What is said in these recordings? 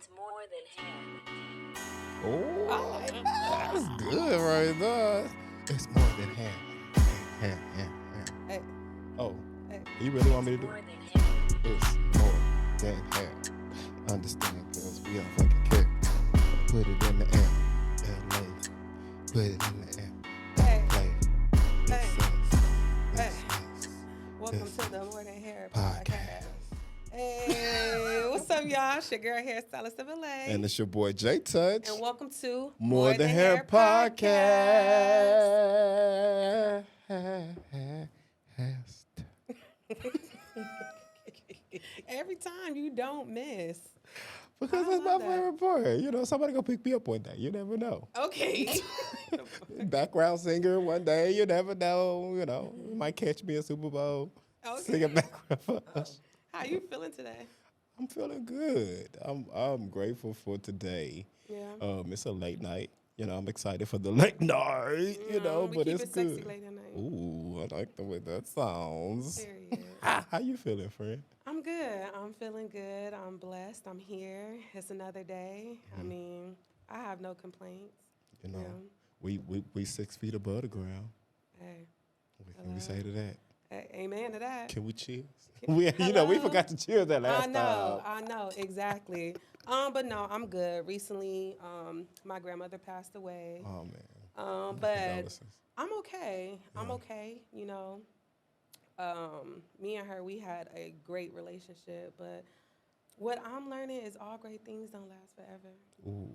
It's more than hair. Oh, that's good right there. It's more than hair. Hair. Hey, Oh, hey. you really want me to do More it? than hair. It's more than hair. Understand, cause we don't fucking care. Put it in the air. LA. Put it in the air. Hey. Play. It's Hey. sex. Hey. It's sex. Welcome It's to the More Than Hair podcast. podcast. Hey, what's up, y'all? It's your girl, Hairstylist of LA. And it's your boy Jtouch. And welcome to More Than Hair Podcast. Every time you don't miss. Because I that's my love that. favorite part. You know, somebody gonna pick me up one day. You never know. Okay. Background singer one day. You never know. You know, you might catch me at Super Bowl Okay. singing background for us. How you feeling today? I'm feeling good. I'm grateful for today. Yeah. It's a late night. You know, I'm excited for the late night. You know, we but keep it's it sexy good. late at night. Ooh, I like the way that sounds. Period. How you feeling, friend? I'm good. I'm feeling good. I'm blessed. I'm here. It's another day. I mean, I have no complaints. You know, Yeah. we 6 feet above the ground. Hey, What can we say to that? amen to that. Can we cheers? We Hello? forgot to cheers that last time. I know, exactly. But no, I'm good. Recently, my grandmother passed away. Oh man. But Condolences. I'm okay. I'm okay. You know, me and her, we had a great relationship. But what I'm learning is all great things don't last forever, Ooh,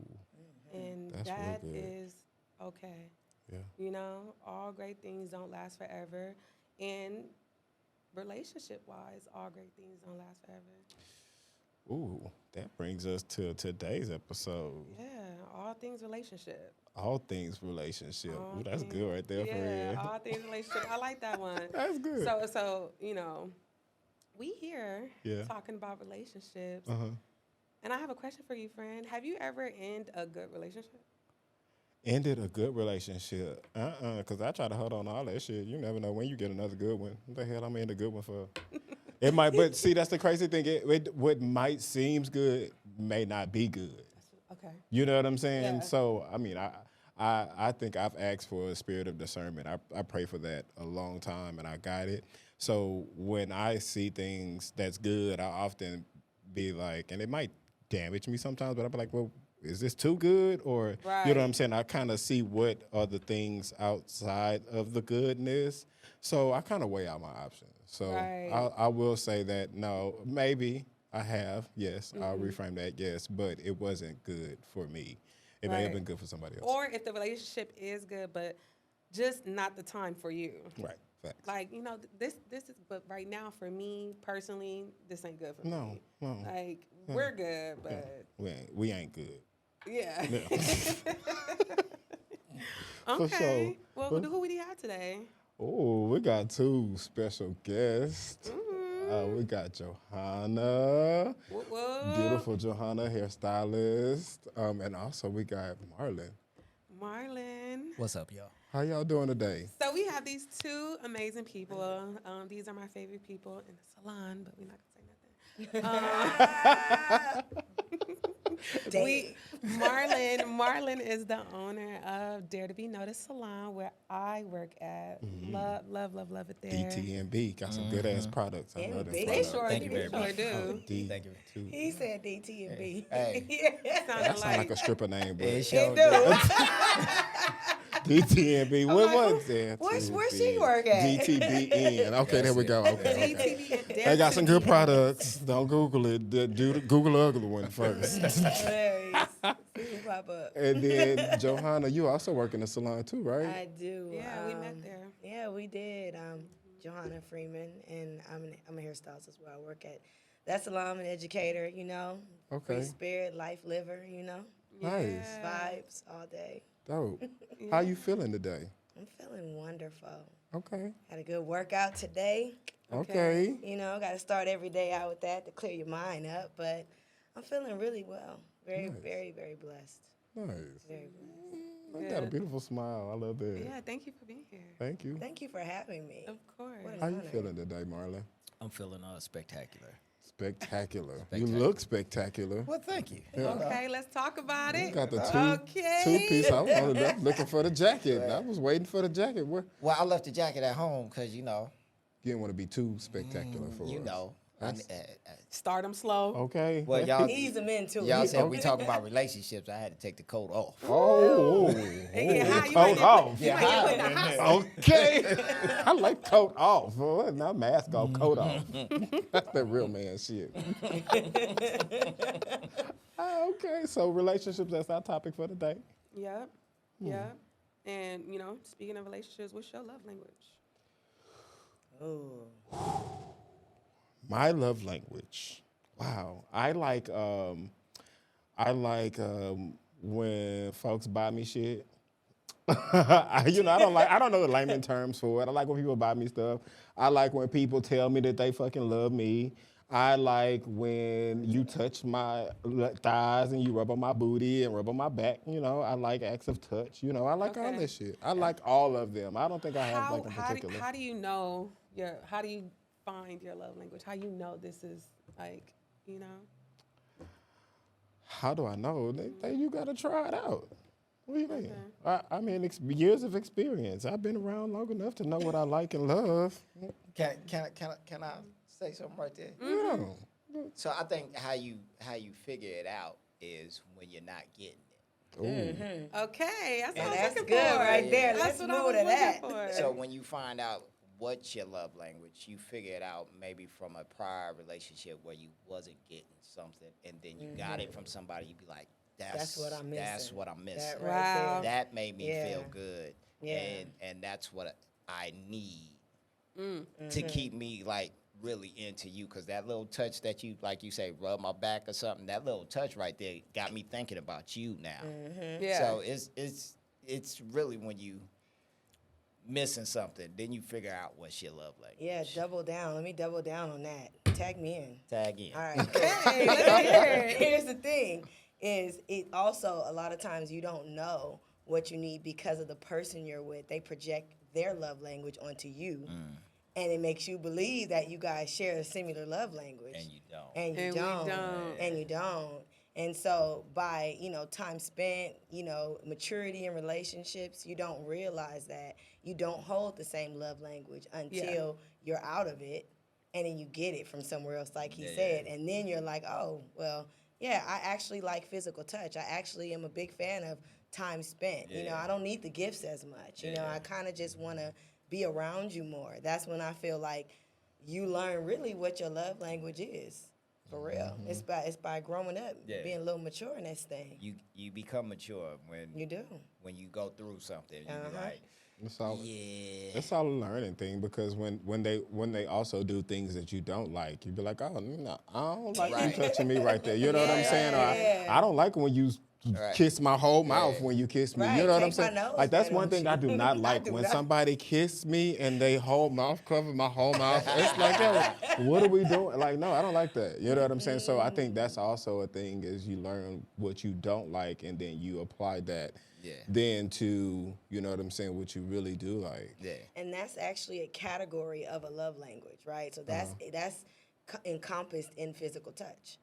and That's real that good. is okay. yeah. You know, all great things don't last forever, and relationship-wise, all great things don't last forever. Ooh, that brings us to today's episode. Yeah, all things relationship. All things relationship. All Ooh, that's things- good right there for Yeah, real. all things relationship. I like that one. That's good. So you know, we here Yeah. talking about relationships, Uh-huh. and I have a question for you, friend. Have you ever ended a good relationship? Ended a good relationship. Because I try to hold on to all that shit. You never know when you get another good one. What the hell I'm in a good one for? It might, but see, that's the crazy thing. What might seems good may not be good. Okay. You know what I'm saying? Yeah. So, I mean, I think I've asked for a spirit of discernment. I pray for that a long time, and I got it. So when I see things that's good, I often be like, and it might damage me sometimes, but I'll be like, well, is this too good? Or, you know what I'm Right. saying? I kind of see what are the things outside of the goodness. So I kind of weigh out my options. So Right. I will say that, no, maybe I have, yes. Mm-hmm. I'll reframe that, yes. But it wasn't good for me. It may have Right. been good for somebody else. Or if the relationship is good, but just not the time for you. Right, facts. Like, you know, this is, but right now for me personally, this ain't good for No, me. no. Like, we're good, but We ain't good. yeah. Yeah. Okay. sure. Well, But- who we have today? Oh, we got two special guests. Mm-hmm. We got Johanna, Whoop, whoop. beautiful Johanna, hairstylist. And also we got Marlon. Marlon. What's up, y'all? How y'all doing today? So we have these two amazing people. These are my favorite people in the salon, but we're not gonna say nothing. Marlon is the owner of Dare to Be Noticed Salon, where I work at. Love it there. DTNB got some good ass products. I know them They products. Sure Thank you very sure much. do. Thank you. D2. He said DT and B. Hey, Sounded That sound like a stripper name, but it They sure do. DTNB. What like, was that? where she work at? DTBN. Okay, there we go. Okay. DTV. They got some good products. Don't Google it. Google the ugly one first. Hilarious. See him pop up. And then Johanna, you also work in the salon too, right? I do. Yeah, we met there. Yeah, we did. Johanna Freeman, and I'm a hairstylist as well. I work at that salon. I'm an educator, you know. Okay. Free spirit, life liver, you know. Nice. Vibes all day. Dope. How you feeling today? I'm feeling wonderful. Okay. Had a good workout today. Okay. You know, got to start every day out with that to clear your mind up. But I'm feeling really well. Very, Nice. very, very blessed. Nice. Very blessed. You got a beautiful smile. I love that. Yeah, thank you for being here. Thank you. Thank you for having me. Of course. What How you honor. feeling today, Marlon? I'm feeling spectacular. Spectacular. You look spectacular. Well, thank you. Okay, let's talk about You it. got the Okay. two-piece. I'm looking for the jacket. I was waiting for the jacket. Where? Well, I left the jacket at home because, you know, You didn't want to be too spectacular for you us. know. Start them slow. Okay. Well, y'all, Ease them into y'all it. said we talking about relationships. I had to take the coat off. Oh, Yeah, how you coat might off. You might put in the house. Okay. I like coat off. Well, not mask off, coat off. That's that real man shit. Okay, so relationships, that's our topic for today. Yep. Yep. And, you know, speaking of relationships, what's your love language? Ooh. My love language. Wow. I like when folks buy me shit. I don't know the layman terms for it. I like when people buy me stuff. I like when people tell me that they fucking love me. I like when you touch my thighs and you rub on my booty and rub on my back. You know, I like acts of touch. You know, I like all Okay. that shit. I like all of them. I don't think I have like a particular. How do you know how do you find your love language? How you know this is like, you know? How do I know? You got to try it out. What do you mean? I mean, years of experience. I've been around long enough to know what I like and love. Can I say something right there? Yeah. So I think how you figure it out is when you're not getting it. Ooh. Okay, that's what I was That's looking good for. right there. That's Let's what I move was to that. looking for. So when you find out what's your love language, you figure it out maybe from a prior relationship where you wasn't getting something, and then you got it from somebody. You be like, That's what I'm missing. That's what I'm missing. That Wow. right there. That made me feel good. Yeah. And that's what I need to keep me like really into you, because that little touch that you, like you say, rub my back or something, that little touch right there got me thinking about you now. Yeah. So it's really when you missing something, then you figure out what's your love language. Yeah, double down. Let me double down on that. Tag me in. Tag in. All right. Okay, let's hear it. Here's the thing: is it also a lot of times you don't know what you need because of the person you're with. They project their love language onto you, and it makes you believe that you guys share a similar love language. And you don't. And you And we don't. don't. And you don't. And so by, time spent, maturity in relationships, you don't realize that you don't hold the same love language until you're out of it, and then you get it from somewhere else, like he said. And then you're like, oh, well, yeah, I actually like physical touch. I actually am a big fan of time spent. I don't need the gifts as much. I kind of just want to be around you more. That's when I feel like you learn really what your love language is. For real. It's by growing up, being a little mature in this thing. You become mature when You do. when you go through something. You be like, It's all a learning thing, because when they also do things that you don't like, you be like, oh, no, I don't like you touching me right there. You know what I'm saying? Or I don't like when you kiss my whole mouth when you kiss me. Right. You know what I'm Take my saying? nose Like, that's right one on thing you. I do not like. do When not. somebody kiss me and they whole mouth cover my whole mouth, it's like, yo, what are we doing? Like, no, I don't like that. You know what I'm saying? So I think that's also a thing, is you learn what you don't like, and then you apply that then to, you know what I'm saying, what you really do like. yeah. And that's actually a category of a love language, right? So that's encompassed in physical touch.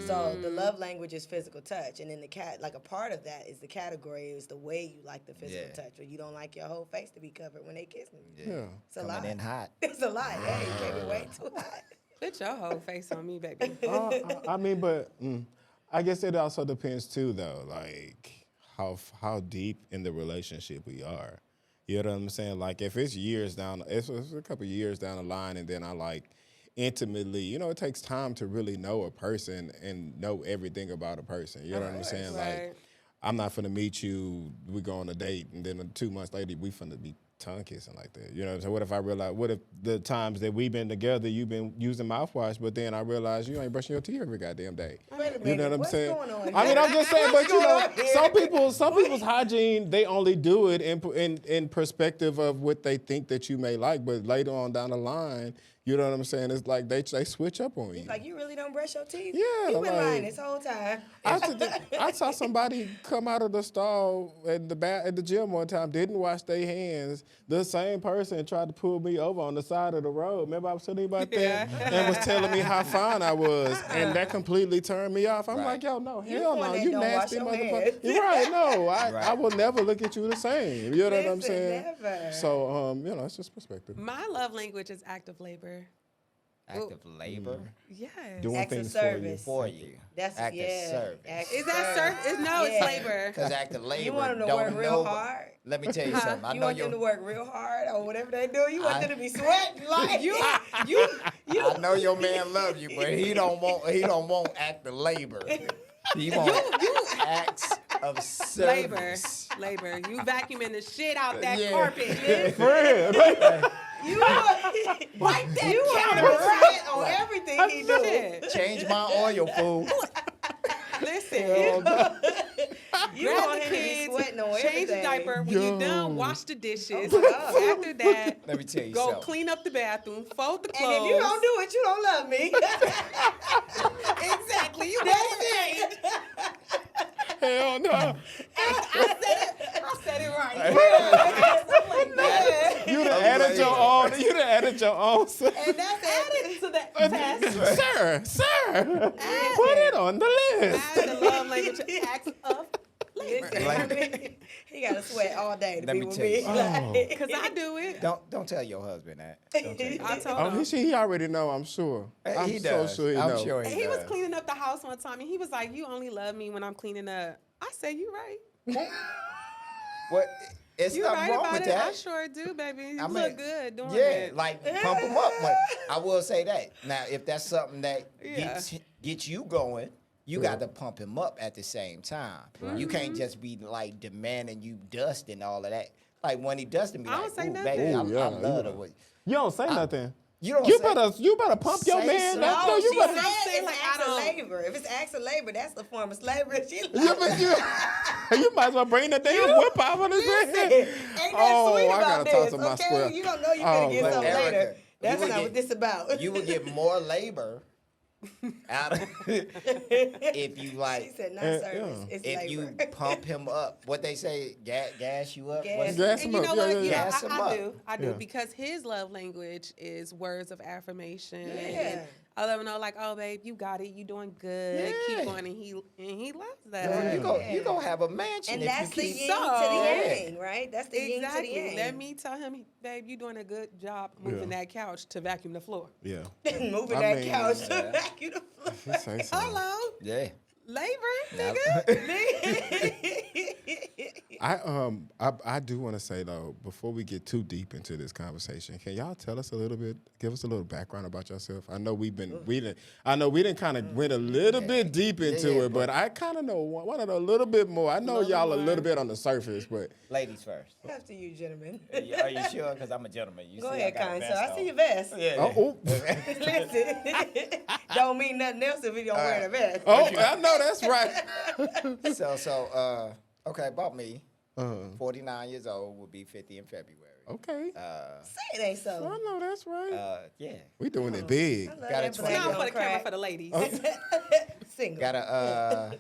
So the love language is physical touch, and then like a part of that is the category is the way you like the physical touch, or you don't like your whole face to be covered when they kiss me. Yeah. It's a lot. Coming in hot. It's a lot. Hey, you can't be way too hot. Put your whole face on me, baby. I mean, but I guess it also depends too, though, like how deep in the relationship we are. You know what I'm saying? Like, if it's years down, it's a couple years down the line, and then I like intimately, it takes time to really know a person and know everything about a person. You know what I'm saying? Right. Like, I'm not finna meet you, we go on a date, and then 2 months later, we finna be tongue kissing like that. You know what I'm saying? What if the times that we've been together, you've been using mouthwash, but then I realize you ain't brushing your teeth every goddamn day. Wait a minute. You know what I'm What's saying? going on I mean, here? I'm just saying, but some people's hygiene, they only do it in perspective of what they think that you may like, but later on down the line, You know what I'm saying? It's like they switch up on you. He's like, you really don't brush your teeth? Yeah, You been like- lying this whole time. I saw somebody come out of the stall at the gym one time, didn't wash their hands. The same person tried to pull me over on the side of the road. Remember I was telling you about that? And was telling me how fine I was. And that completely turned me off. I'm Right. like, yo, no, You hell the one no. that You don't wash nasty your motherfucker. hands. You're right, no. I Right. will never look at you the same. You know what I'm Listen, saying? never. So, it's just perspective. My love language is active labor. Active labor Yes. Doing Acts of things service. for you. That's active service. acts Is of that service. No, it's Yeah. labor. Because active labor You want them to don't work real know- hard? Let me tell you something. I You know want them to work real hard or whatever they do? You want them to be sweating like You I know your man love you, but he don't want active labor. He want acts of service. labor. You vacuuming the shit out that Yeah. carpet. Friend. you wipe that counter sweat on everything he do. Shit. Change my oil, fool. Listen. You Grab want the him to be kids, sweating on change the everything. diaper. When you're done, wash the dishes. Oh my God. After that, Let me tell you go something. clean up the bathroom, fold the And clothes. if you don't do it, you don't love me. exactly, you That's did it. Hell no. I said it right. You done added your own. You done added your own. And that's added to the test. Sir, put it on the list. Add the love language acts of labor. Listen, he got to sweat all day to Let be me with tell me. you. Like, Because I do it. Don't tell your husband that. Don't tell your I told Oh, him. he already know. I'm sure. I'm he so does. sure he I'm know. sure He was does. cleaning up the house one time, and he was like, "You only love me when I'm cleaning up." I said, "You right. What? It's You nothing right wrong about with it. that. I sure do, baby. You I mean, look good doing Yeah, it." like pump them up. But I will say that. Now, if that's something that Yeah. gets you going, you got to pump him up at the same time. You can't just be like demanding you dust and all of that. Like when he dusted me, I don't like, say ooh, nothing. baby, I Ooh, yeah, love yeah. the way. You don't say nothing. You don't. You say, better pump your say man. so. No, no, you she better. said saying, it's like, acts I of don't- labor. If it's acts of labor, that's the form of slavery. She You might as well bring the damn whip out on his Listen, head. ain't that Oh, sweet I about gotta this, talk to my okay? square. You don't know you're Oh, gonna get man. something Erica, later. you That's would not get- what this about. You would get more labor out of if you She like. said, not Yeah. service, it's If labor. you pump him up, what they say, gas you up. Gas. What's- Gas And him you know up. what? Yeah, yeah, yeah. Gas him I up. do. I do Yeah. because his love language is words of affirmation. Yeah. And I let him know, like, "Oh, babe, you got it. You doing good. Yeah. Keep going." And he loves that. Girl, you gonna have a mansion And if that's you the keep. yin to the Yeah. yang, right? That's the yin to the Exactly. yang. Let me tell him, "Babe, you doing a good job moving that couch to vacuum the floor." Yeah. Moving I that mean, couch to vacuum the floor. Say so. Hello, Yeah. labor, Now- nigga. I do want to say though, before we get too deep into this conversation, can y'all tell us a little bit, give us a little background about yourself? I know we didn't kind of went a little bit deep into Yeah, it, but I kind of know want to know a little bit more. I know y'all a little bit on the surface, but Ladies first. After you, gentlemen. Are you sure? Because I'm a gentleman. You Go see ahead, I got a kind sir. vest I see on. your vest. oh, Listen, don't mean nothing else if you don't wear the vest. I know that's right. Okay, about me. 49 years old, will be 50 in February. Okay, Say it ain't I so. know that's right. Yeah. We doing it big. I love Got that it black Now don't for the camera crack. for the ladies. Single. Got a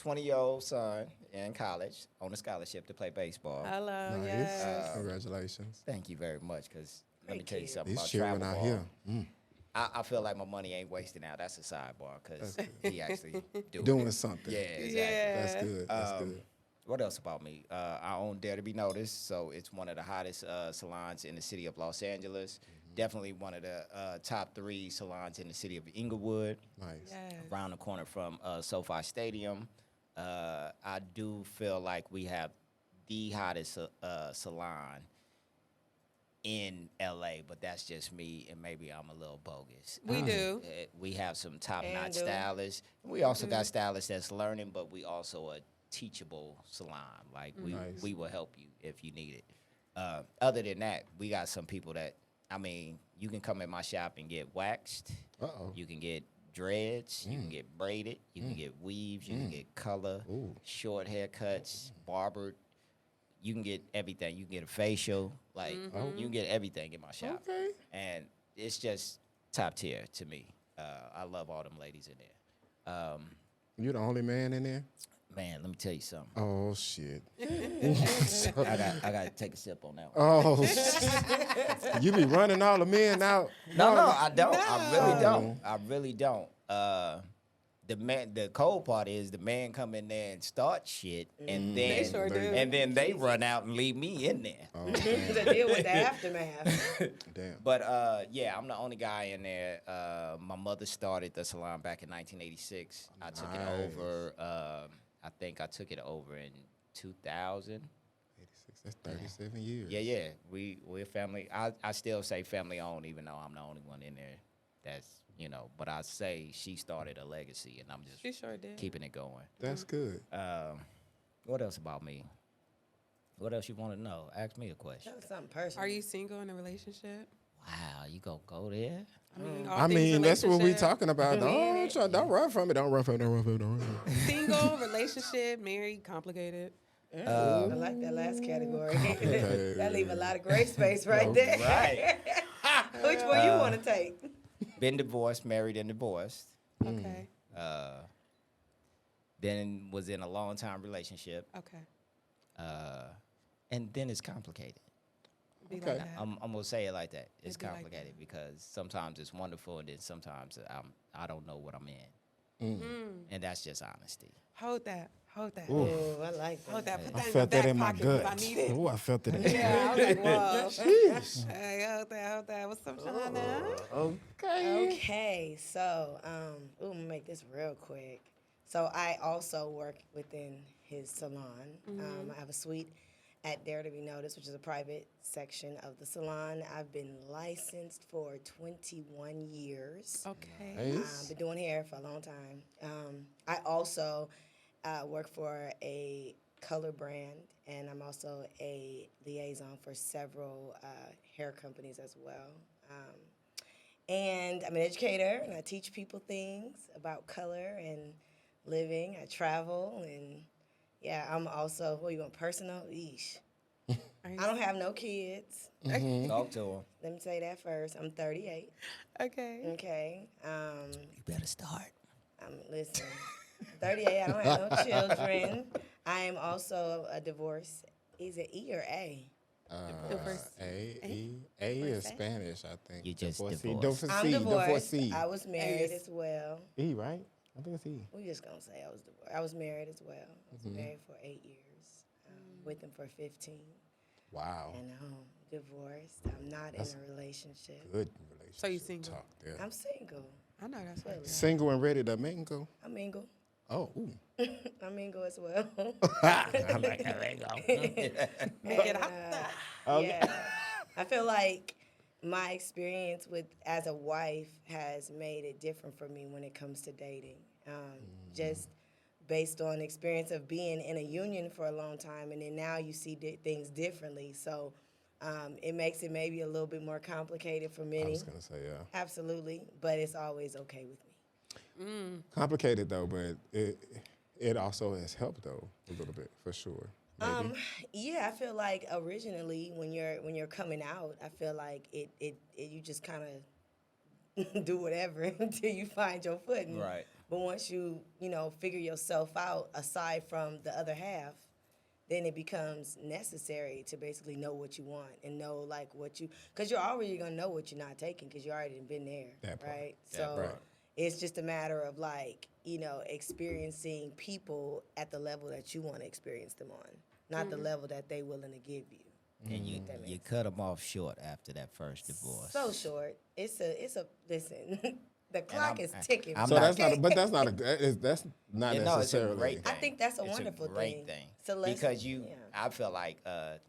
20-year-old son in college on a scholarship to play baseball. Hello, Nice. yes. Congratulations. Thank you very much, because let me Thank tell you you. something He's about chilling travel out ball. here. Mm. I feel like my money ain't wasting out. That's a sidebar, because he actually Doing it. something. Yeah, exactly. Yeah. That's good. That's good. What else about me? I own Dare to Be Noticed, so it's one of the hottest salons in the city of Los Angeles. Definitely one of the top 3 salons in the city of Inglewood, Nice. Yes. around the corner from SoFi Stadium. I do feel like we have the hottest salon in LA, but that's just me, and maybe I'm a little bogus. We do. We have some top-notch And do. stylists. We also got stylists that's learning, but we also a teachable salon. Like Nice. we will help you if you need it. Other than that, we got some people that, I mean, you can come in my shop and get waxed. Uh-oh. You can get dreads. You can get braided. You can get weaves. You can get color, Ooh. short haircuts, barbered. You can get everything. You can get a facial. Like, you can get everything in my shop. Okay. And it's just top tier to me. I love all them ladies in there. You the only man in there? Man, let me tell you something. Oh shit. I got to take a sip on that one. Oh, you be running all the men out? No, I don't. No. I really don't. The cold part is the man come in there and start shit, and They then sure do. and then they run out and leave me in there. Oh, To deal with the aftermath. damn. But yeah, I'm the only guy in there. My mother started the salon back in 1986. I took it over. I think I took it over in 2000. 86. That's 37 years. Yeah. We're family. I still say family owned, even though I'm the only one in there. That's but I say she started a legacy, and I'm just She sure did. keeping it going. That's good. What else about me? What else you want to know? Ask me a question. That was something personal. Are you single in a relationship? Wow, you gonna go there? All I things mean, that's what we relationship. talking about. Don't run from it. Don't run from it. Don't run from it. Don't run from it. Single, relationship, married, complicated. I like that last category. Okay. That leave a lot of gray space right there. Right. Which one you want to take? Been divorced, married, and divorced. Okay. Then was in a long time relationship, Okay. and then it's complicated. Be Okay. like that. I'm gonna say it like that. It's It'd be like complicated because sometimes it's wonderful, and then sometimes I don't know what I'm in, and that's just honesty. Hold that. Hold that. Ooh, I like that. Hold that. Put I that in felt that your in my back pocket 'cause gut. I need it. Oh, I felt it in my Yeah, I was like, whoa. Jeez. Hey, hold that. What's up, Johanna? Okay. Okay, so I'm gonna make this real quick. So I also work within his salon. I have a suite at Dare to Be Noticed, which is a private section of the salon. I've been licensed for 21 years. Okay. Nice. Been doing hair for a long time. I also work for a color brand, and I'm also a liaison for several hair companies as well. And I'm an educator, and I teach people things about color and living. I travel, and yeah, I'm also, what you want, personal? Eesh. I don't have no kids. Talk to him. Let me say that first. I'm 38. Okay. Okay. You better start. Listen, 38. I don't have no children. I am also a divorce. Is it E or A? A is Spanish, I think. You just Divorcee. divorced. I'm divorced. Divorcee. I was married Yes. as well. E, right? I think it's E. We're just gonna say I was divorced. I was married as well. I was married for 8 years. With him for 15. Wow. And divorced. I'm not in a relationship. Good relationship. So you single? Talk there. I'm single. I know that's right. Single and ready to mingle. I'm mingle. Oh, ooh. I'm mingle as well. I like that. There you go. Make it hot. Yeah. I feel like my experience as a wife has made it different for me when it comes to dating. Just based on experience of being in a union for a long time, and then now you see things differently. So it makes it maybe a little bit more complicated for many. I was going to say, yeah. Absolutely, but it's always okay with me. Complicated, though, but it also has helped, though, a little bit, for sure. Maybe. Yeah, I feel like originally when you're coming out, I feel like it you just kind of do whatever until you find your footing. Right. But once you figure yourself out, aside from the other half, then it becomes necessary to basically know what you want and know because you're already gonna know what you're not taking because you already been there, That part. right? That So part. it's just a matter of experiencing people at the level that you want to experience them on, not the level that they willing to give you. And you cut them off short after that first divorce. So short. It's a listen. The clock is ticking. I'm So not- that's not, but that's not that's not No, it's a necessarily. great thing. I think that's a It's wonderful great thing. So because yeah. I feel like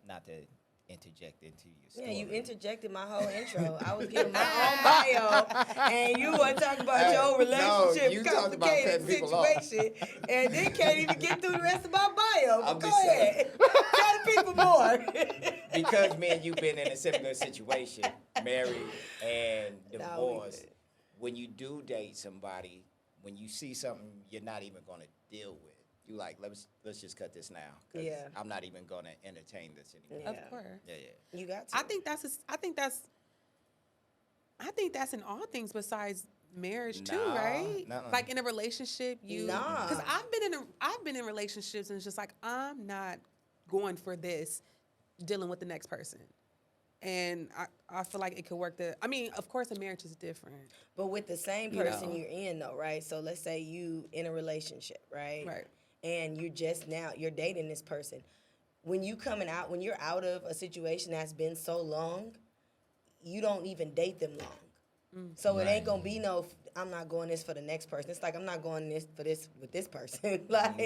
not to interject into your story. Yeah, you interjected my whole intro. I was giving my own bio, and you want to talk about your relationship you talked about complicated cutting people off. situation, and then can't even get through the rest of my bio. I'm Go just saying. ahead, tell the people more. Because me and you been in a similar situation, married and No, we divorced. didn't. When you do date somebody, when you see something you're not even gonna deal with, you like let's just cut this now. 'Cause Yeah. I'm not even gonna entertain this anymore. Yeah. Of course. Yeah. You got to. I think that's I think that's in all things besides marriage too, Nah, right? nuh-uh. Like in a relationship, Nah. because I've been in relationships and it's just like I'm not going for this, dealing with the next person, and I feel like it could work. Of course, a marriage is different, But with the same person you're in though, right? So let's say you in a relationship, right? Right. And you're dating this person. When you're out of a situation that's been so long, you don't even date them long. So it ain't gonna be no, I'm not going this for the next person. It's like I'm not going this with this person. Like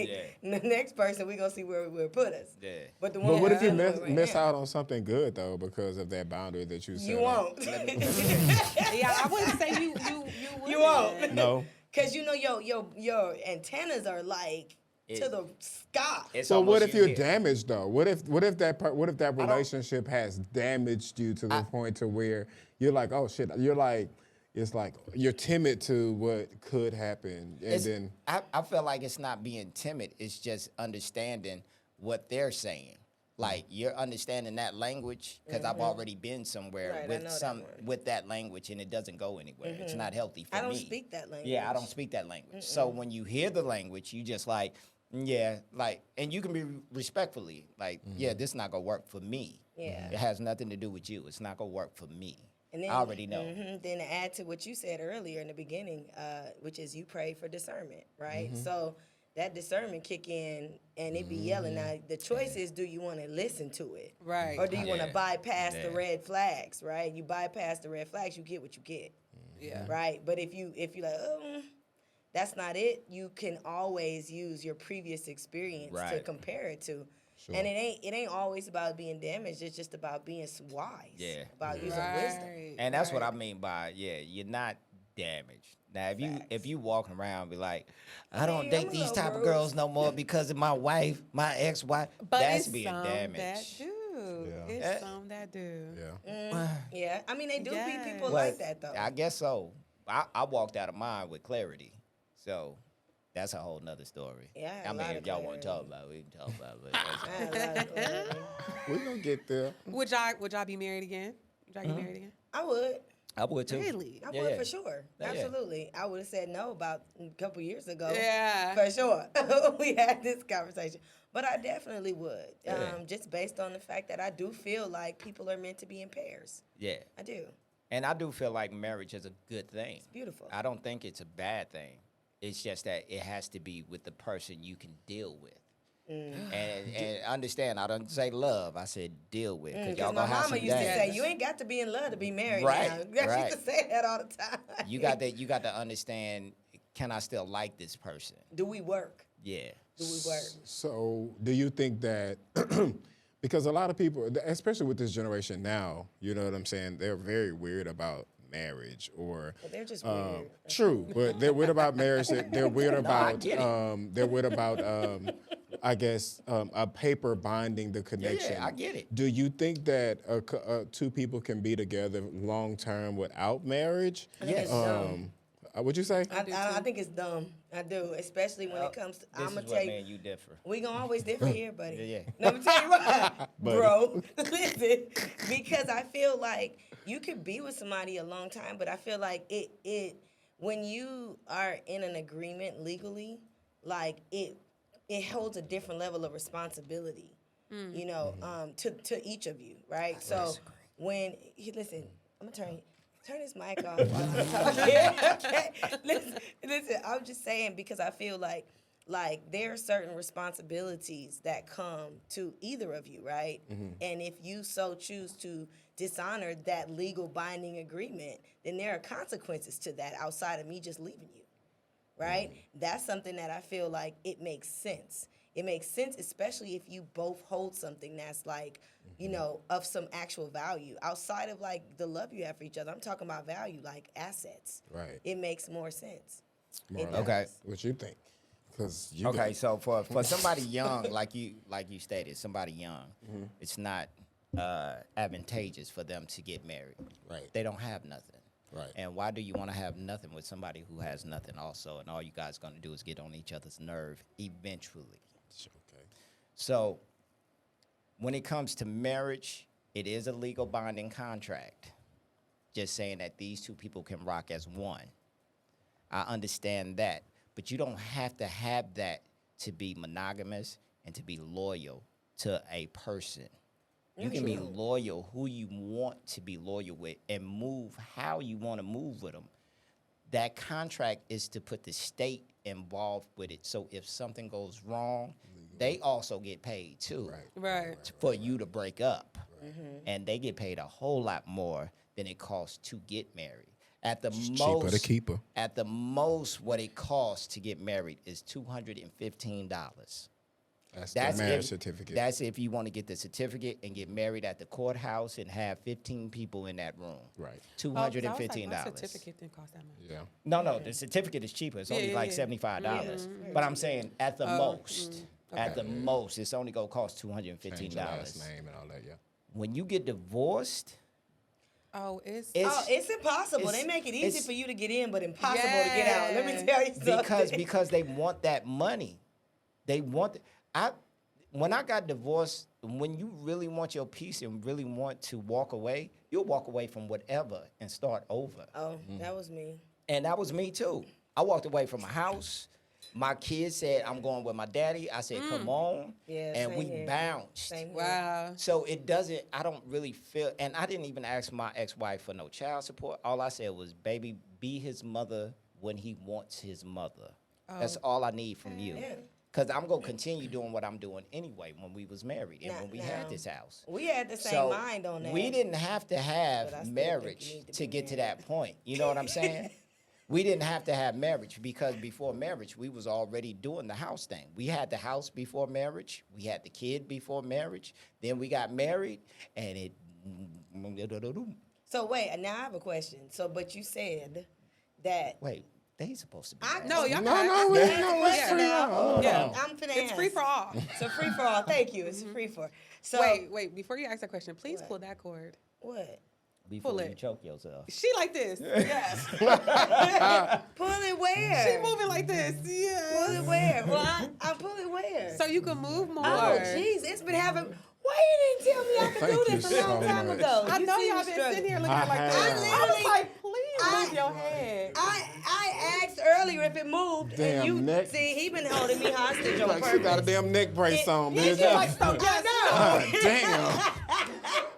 the next person, we gonna see where it will put us. Yeah. But the But one what we're if you dealing with right miss now, out on something good though because of that boundary that you set? you up? won't. Yeah, I wouldn't say you You won't. No. Cause you know your antennas are like to the sky. It's So what almost if you're here. damaged though? What if that relationship has damaged you to the point to where you're like, oh shit, it's like you're timid to what could happen, and then I feel like it's not being timid. It's just understanding what they're saying. Like you're understanding that language because I've already been somewhere Right, I with know that one. with that language and it doesn't go anywhere. It's not healthy for me. I don't speak that language. Yeah, I don't speak that language. So when you hear the language, you just like, yeah, like, and you can be respectfully like, yeah, this not gonna work for me. Yeah. It has nothing to do with you. It's not gonna work for me. And then, I already know. Then to add to what you said earlier in the beginning, which is you pray for discernment, right? So that discernment kick in and it be yelling. Now the choice is, do you want to listen to it, Right. or do you want to Yeah. bypass the Yeah. red flags, right? You bypass the red flags, you get what you get, Yeah. right? But if you like, that's not it, you can always use your previous experience to Right. compare it to. Sure. And it ain't always about being damaged. It's just about being wise. Yeah. About using wisdom. And that's what I mean by you're not damaged. Now if you walking around and be like, I don't mean, date I'm a these little type of bruised. girls no more because of my wife, my ex-wife, But that's it's being some damaged. that do. Yeah. It's some that do. yeah. Yeah, I mean they do Yes. be people But like that though. I guess so. I walked out of mine with clarity. So that's a whole nother story. Yeah, I had I a mean, lot if of y'all want to talk clarity. about it, we can talk about it. I had a lot of clarity. We're gonna get there. Would y'all be married again? Would y'all get married again? I would. I would too. Really? I Yeah, would yeah. for sure. Yeah, yeah. Absolutely. I would have said no about a couple years ago. Yeah. For sure. We had this conversation. But I definitely would. Yeah. Just based on the fact that I do feel like people are meant to be in pairs. Yeah. I do. And I do feel like marriage is a good thing. It's beautiful. I don't think it's a bad thing. It's just that it has to be with the person you can deal with. And understand, I don't say love, I said deal with. Because y'all Because my gonna have mama some used to say, days. you ain't got to be in love to be married Right, now. She right. used to say that all the time. You got to understand, can I still like this person? Do we work? Yeah. Do we work? So, do you think that because a lot of people, especially with this generation now, you know what I'm saying, they're very weird about marriage or But they're just weird. true, but they're weird about marriage. They're weird about get it. they're weird about I guess a paper binding the connection. I get it. Do you think that two people can be together long term without marriage? I think it's dumb. What'd you say? I think it's dumb. I do, especially when it comes to. This I'm is gonna what tell you, me and you differ. we gonna always differ here, buddy. Yeah. Let me tell you why, Buddy. bro. Listen, because I feel like you could be with somebody a long time, but I feel like it when you are in an agreement legally, like it holds a different level of responsibility. You know, to each of you, right? So when listen, I'm gonna turn this mic off while I'm talking. Okay. Listen, I'm just saying because I feel like there are certain responsibilities that come to either of you, right? And if you so choose to dishonor that legal binding agreement, then there are consequences to that outside of me just leaving you, right? That's something that I feel like it makes sense. It makes sense, especially if you both hold something that's like, you know, of some actual value outside of like the love you have for each other. I'm talking about value, like assets. Right. It makes more sense. Marlon, Okay. What you think? Because you Okay, got- so for somebody young, like you stated, somebody young, it's not advantageous for them to get married. Right. They don't have nothing. Right. And why do you want to have nothing with somebody who has nothing also? And all you guys going to do is get on each other's nerve eventually. Okay. So when it comes to marriage, it is a legal binding contract. just saying that these two people can rock as one. I understand that. But you don't have to have that to be monogamous and to be loyal to a person. You can be loyal who you want to be loyal with and move how you want to move with them. That contract is to put the state involved with it. So if something goes wrong, they also get paid too. Right. For you to break up. And they get paid a whole lot more than it costs to get married. At the most, cheaper to keep her. At the most, what it costs to get married is $215. That's the marriage certificate. That's if you want to get the certificate and get married at the courthouse and have 15 people in that room. Right. $215. My certificate didn't cost that much. Yeah. No, the certificate is cheaper. It's only like $75. But I'm saying at the most, at the most, it's only going to cost $215. Change your last name and all that, yeah. When you get divorced, It's impossible. They make it easy for you to get in, but impossible to get out. Let me tell you something. because they want that money. They want when I got divorced, when you really want your peace and really want to walk away, you'll walk away from whatever and start over. Oh, that was me. And that was me too. I walked away from a house. My kids said, I'm going with my daddy. I said, come on. Yeah, and same we here. bounced. Same here. wow. So I don't really feel, and I didn't even ask my ex-wife for no child support. All I said was, baby, be his mother when he wants his mother. That's all I need from you. Yeah. Because I'm going to continue doing what I'm doing anyway when we was married and when we had Now, this house. We had the same mind on that. We didn't have to But I have still think marriage you need to to be get to married. that point. You know what I'm saying? We didn't have to have marriage because before marriage, we was already doing the house thing. We had the house before marriage. We had the kid before marriage. Then we got married, and it... So wait, now I have a question. So, but you said that... Wait, they supposed to be No, asking. y'all No, can no, ask. it's free. Yeah. I'm finna It's free ask. for all. So free for all. Thank you. It's free for. So Wait, before you ask that question, please pull that cord. What? Before pull you it. choke yourself. She like this. Yes. Pull it where? She moving like this. Pull Yeah. it where? Well, I pull it where? So you can move more. Oh, jeez, it's been having. Why you didn't tell me I could Thank do you this a long so time much. ago? I You know see y'all me been struggle. sitting here looking like I this. have. I was like, please move your head. I asked earlier if it moved, Damn and you neck. see he been holding me hostage on Like purpose. she got a damn neck brace on, He bitch. just Like, so I know. God damn.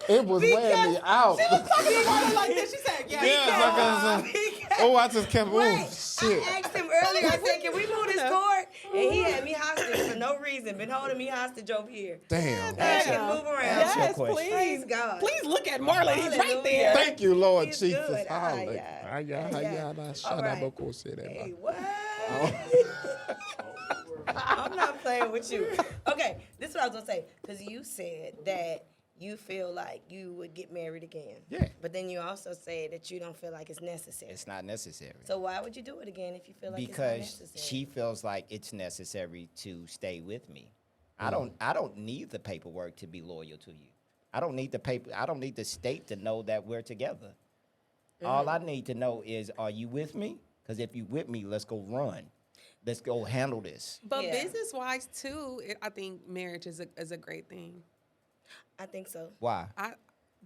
It was wearing me out. She was talking about it like this. She said, yeah. Yeah, Because- oh, I just kept, Wait, oh, shit. I asked him earlier. I said, "Can we move this cord?" And he had me hostage for no reason. Been holding me hostage over here. Damn. I can move around. That's your Yes, question. please. Praise God. Please look at Marlon. He's right Hallelujah. there. Thank you, Lord He's Jesus. good. Hallelujah. All right. Hey, what? I'm not playing with you. Okay, this is what I was gonna say. Because you said that you feel like you would get married again. Yeah. But then you also said that you don't feel like it's necessary. It's not necessary. So why would you do it again if you feel like Because it's not necessary? she feels like it's necessary to stay with me. I don't need the paperwork to be loyal to you. I don't need the paper. I don't need the state to know that we're together. All I need to know is, are you with me? Because if you with me, let's go run. Let's go handle this. But Yeah. business wise too, I think marriage is a great thing. I think so. Why?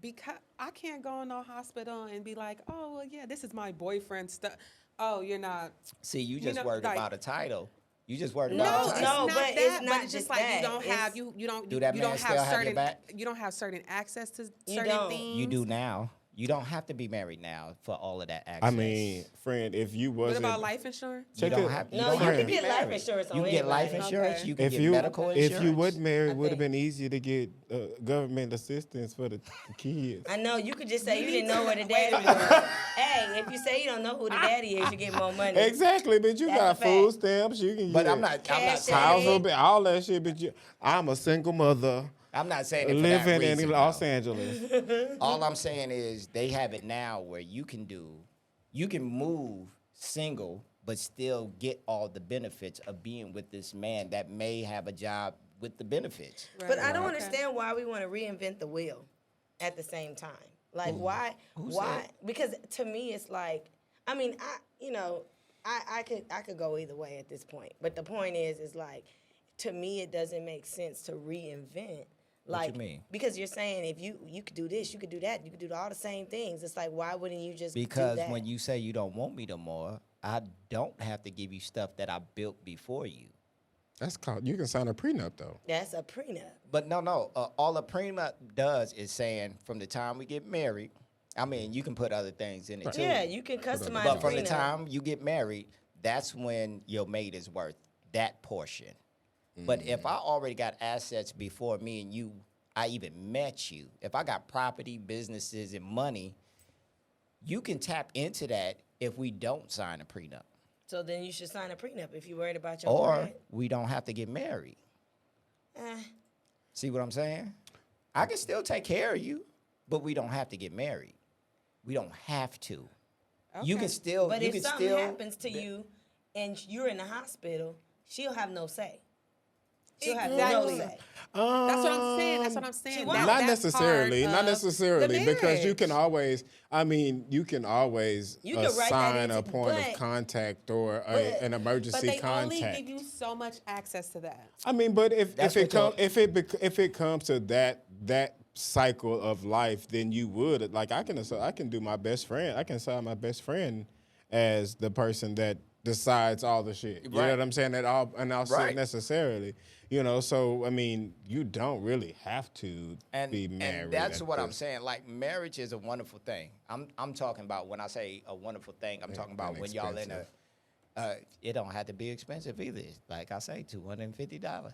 Because I can't go in no hospital and be like, oh well, yeah, this is my boyfriend's stuff. Oh, you're not. See, you just know, worried like- about a title. You just worried No, about a it's title. no, not but that. it's But not it's just just like that. you don't have It's- you don't Do that you man don't still have have your certain back? you don't have certain access to You certain don't. things. You do now. You don't have to be married now for all of that access. I mean, friend, if you What wasn't, about life insurance? you check don't it- have. No, don't you have can to be get life married. insurance on You can get life anybody. insurance. Okay. You can if get you medical insurance. if you wasn't married, I it would have think. been easier to get government assistance for the kids. I know you could just say you didn't know where the daddy was. Hey, if you say you don't know who the daddy is, you get more money. Exactly, but you That's got a fact. food stamps. You can But get I'm not Cash saying. house, all that shit. But I'm a single mother I'm not saying it for that living reason, in though. Los Angeles. All I'm saying is they have it now where you can move single, but still get all the benefits of being with this man that may have a job with the benefits. But I don't Okay. understand why we want to reinvent the wheel at the same time. Like why? Because to me it's like, I mean, I could go either way at this point. But the point is like, to me it doesn't make sense to reinvent Like, you mean? Because you're saying if you could do this, you could do that, you could do all the same things. It's like, why wouldn't you just do Because that? when you say you don't want me no more, I don't have to give you stuff that I built before you. That's called. You can sign a prenup though. That's a prenup. But no. All a prenup does is saying from the time we get married, I mean, you can put other things in it too. Yeah, you can customize But a from the prenup. time you get married, that's when your mate is worth that portion. But if I already got assets before me and you, I even met you, if I got property, businesses, and money, you can tap into that if we don't sign a prenup. So then you should sign a prenup if you're worried about your Or bread. we don't have to get married. Eh. See what I'm saying? I can still take care of you, but we don't have to get married. We don't have to. You Okay. can still. But you if can something still, happens to you and you're in the hospital, she'll have no say. She'll have no Exactly. say. That's what I'm saying. That's what I'm saying. won't. Not That's necessarily, part not of necessarily, the because you marriage. can always. I mean, you can always You can write that assign a into- point but- of contact or an But emergency they contact. only give you so much access to that. I mean, but if That's it what comes your- if it comes to that cycle of life, then you would like I can do my best friend. I can sign my best friend as the person that decides all the shit. You know Right. what I'm saying? Also Right. necessarily. So I mean, you don't really have to be married. And that's at what I'm this- saying. Like marriage is a wonderful thing. I'm talking about when I say a wonderful thing. I'm talking about when y'all in a. It don't have to be expensive either. Like I say, $250.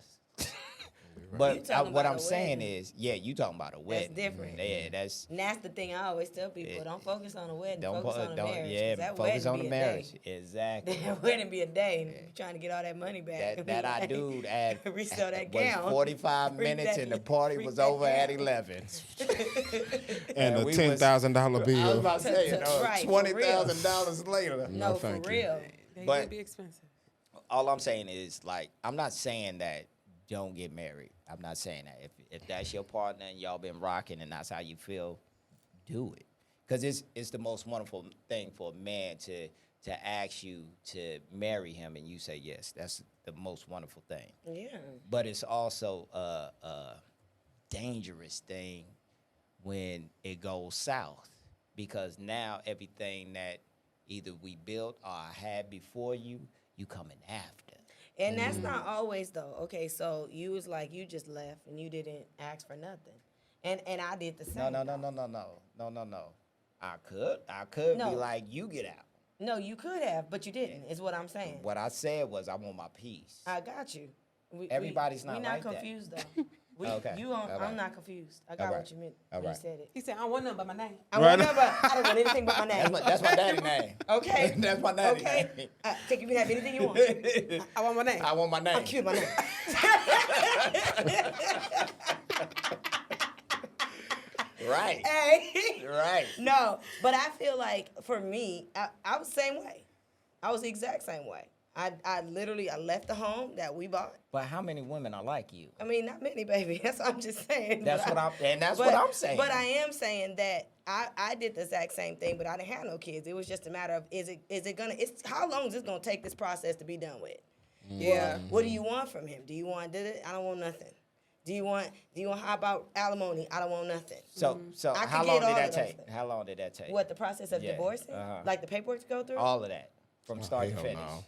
You But talking what about I'm a saying wedding. is, yeah, you talking about a wedding. different. Yeah, that's. And that's the thing I always tell people: don't focus on the wedding, Don't focus on the marriage. yeah, 'cause that focus wedding on the be a marriage. day. Exactly. That wedding be a day, and you trying to get all that money back. That I dude at resell that was gown. 45 Bring minutes that- and the party bring was that over at gown. 11. and we a was- $10,000 bill. I was about to say, Right, for $20,000 later. No, for thank you. real. They But- would be expensive. All I'm saying is, like, I'm not saying that don't get married. I'm not saying that. If that's your partner and y'all been rocking and that's how you feel, do it. Because it's the most wonderful thing for a man to ask you to marry him and you say yes. That's the most wonderful thing. Yeah. But it's also a dangerous thing when it goes south, because now everything that either we built or I had before you coming after. And that's not always though. Okay, so you was like you just left and you didn't ask for nothing, and I did the same. No. I could No. be like, you get out. No, you could have, but you didn't. Is what I'm saying. What I said was I want my peace. I got you. Everybody's not we not like that. confused though. Okay, You on, all right. I'm not confused. I got All what right, you meant all when right. you said it. He said, I don't want nothing but my name. I want number. I don't want anything but my name. That's my daddy name. Okay. That's my daddy Okay. name. Take you can have anything you want. I want my name. I want my name. I'm cute with my name. Right. Hey. Right. No, but I feel like for me, I was the same way. I was the exact same way. I literally left the home that we bought. But how many women are like you? I mean, not many, baby. That's what I'm just saying. That's But what I'm saying. But I am saying that I did the exact same thing, but I didn't have no kids. It was just a matter of how long is this gonna take this process to be done with? Yeah. What do you want from him? Do you want it? I don't want nothing. Do you want how about alimony? I don't want nothing. So I how could long get did all that of those take? things. How long did that take? What, the process of Yeah, divorcing? uh-huh. Like the paperwork to go through? All of that from start to hell finish. no.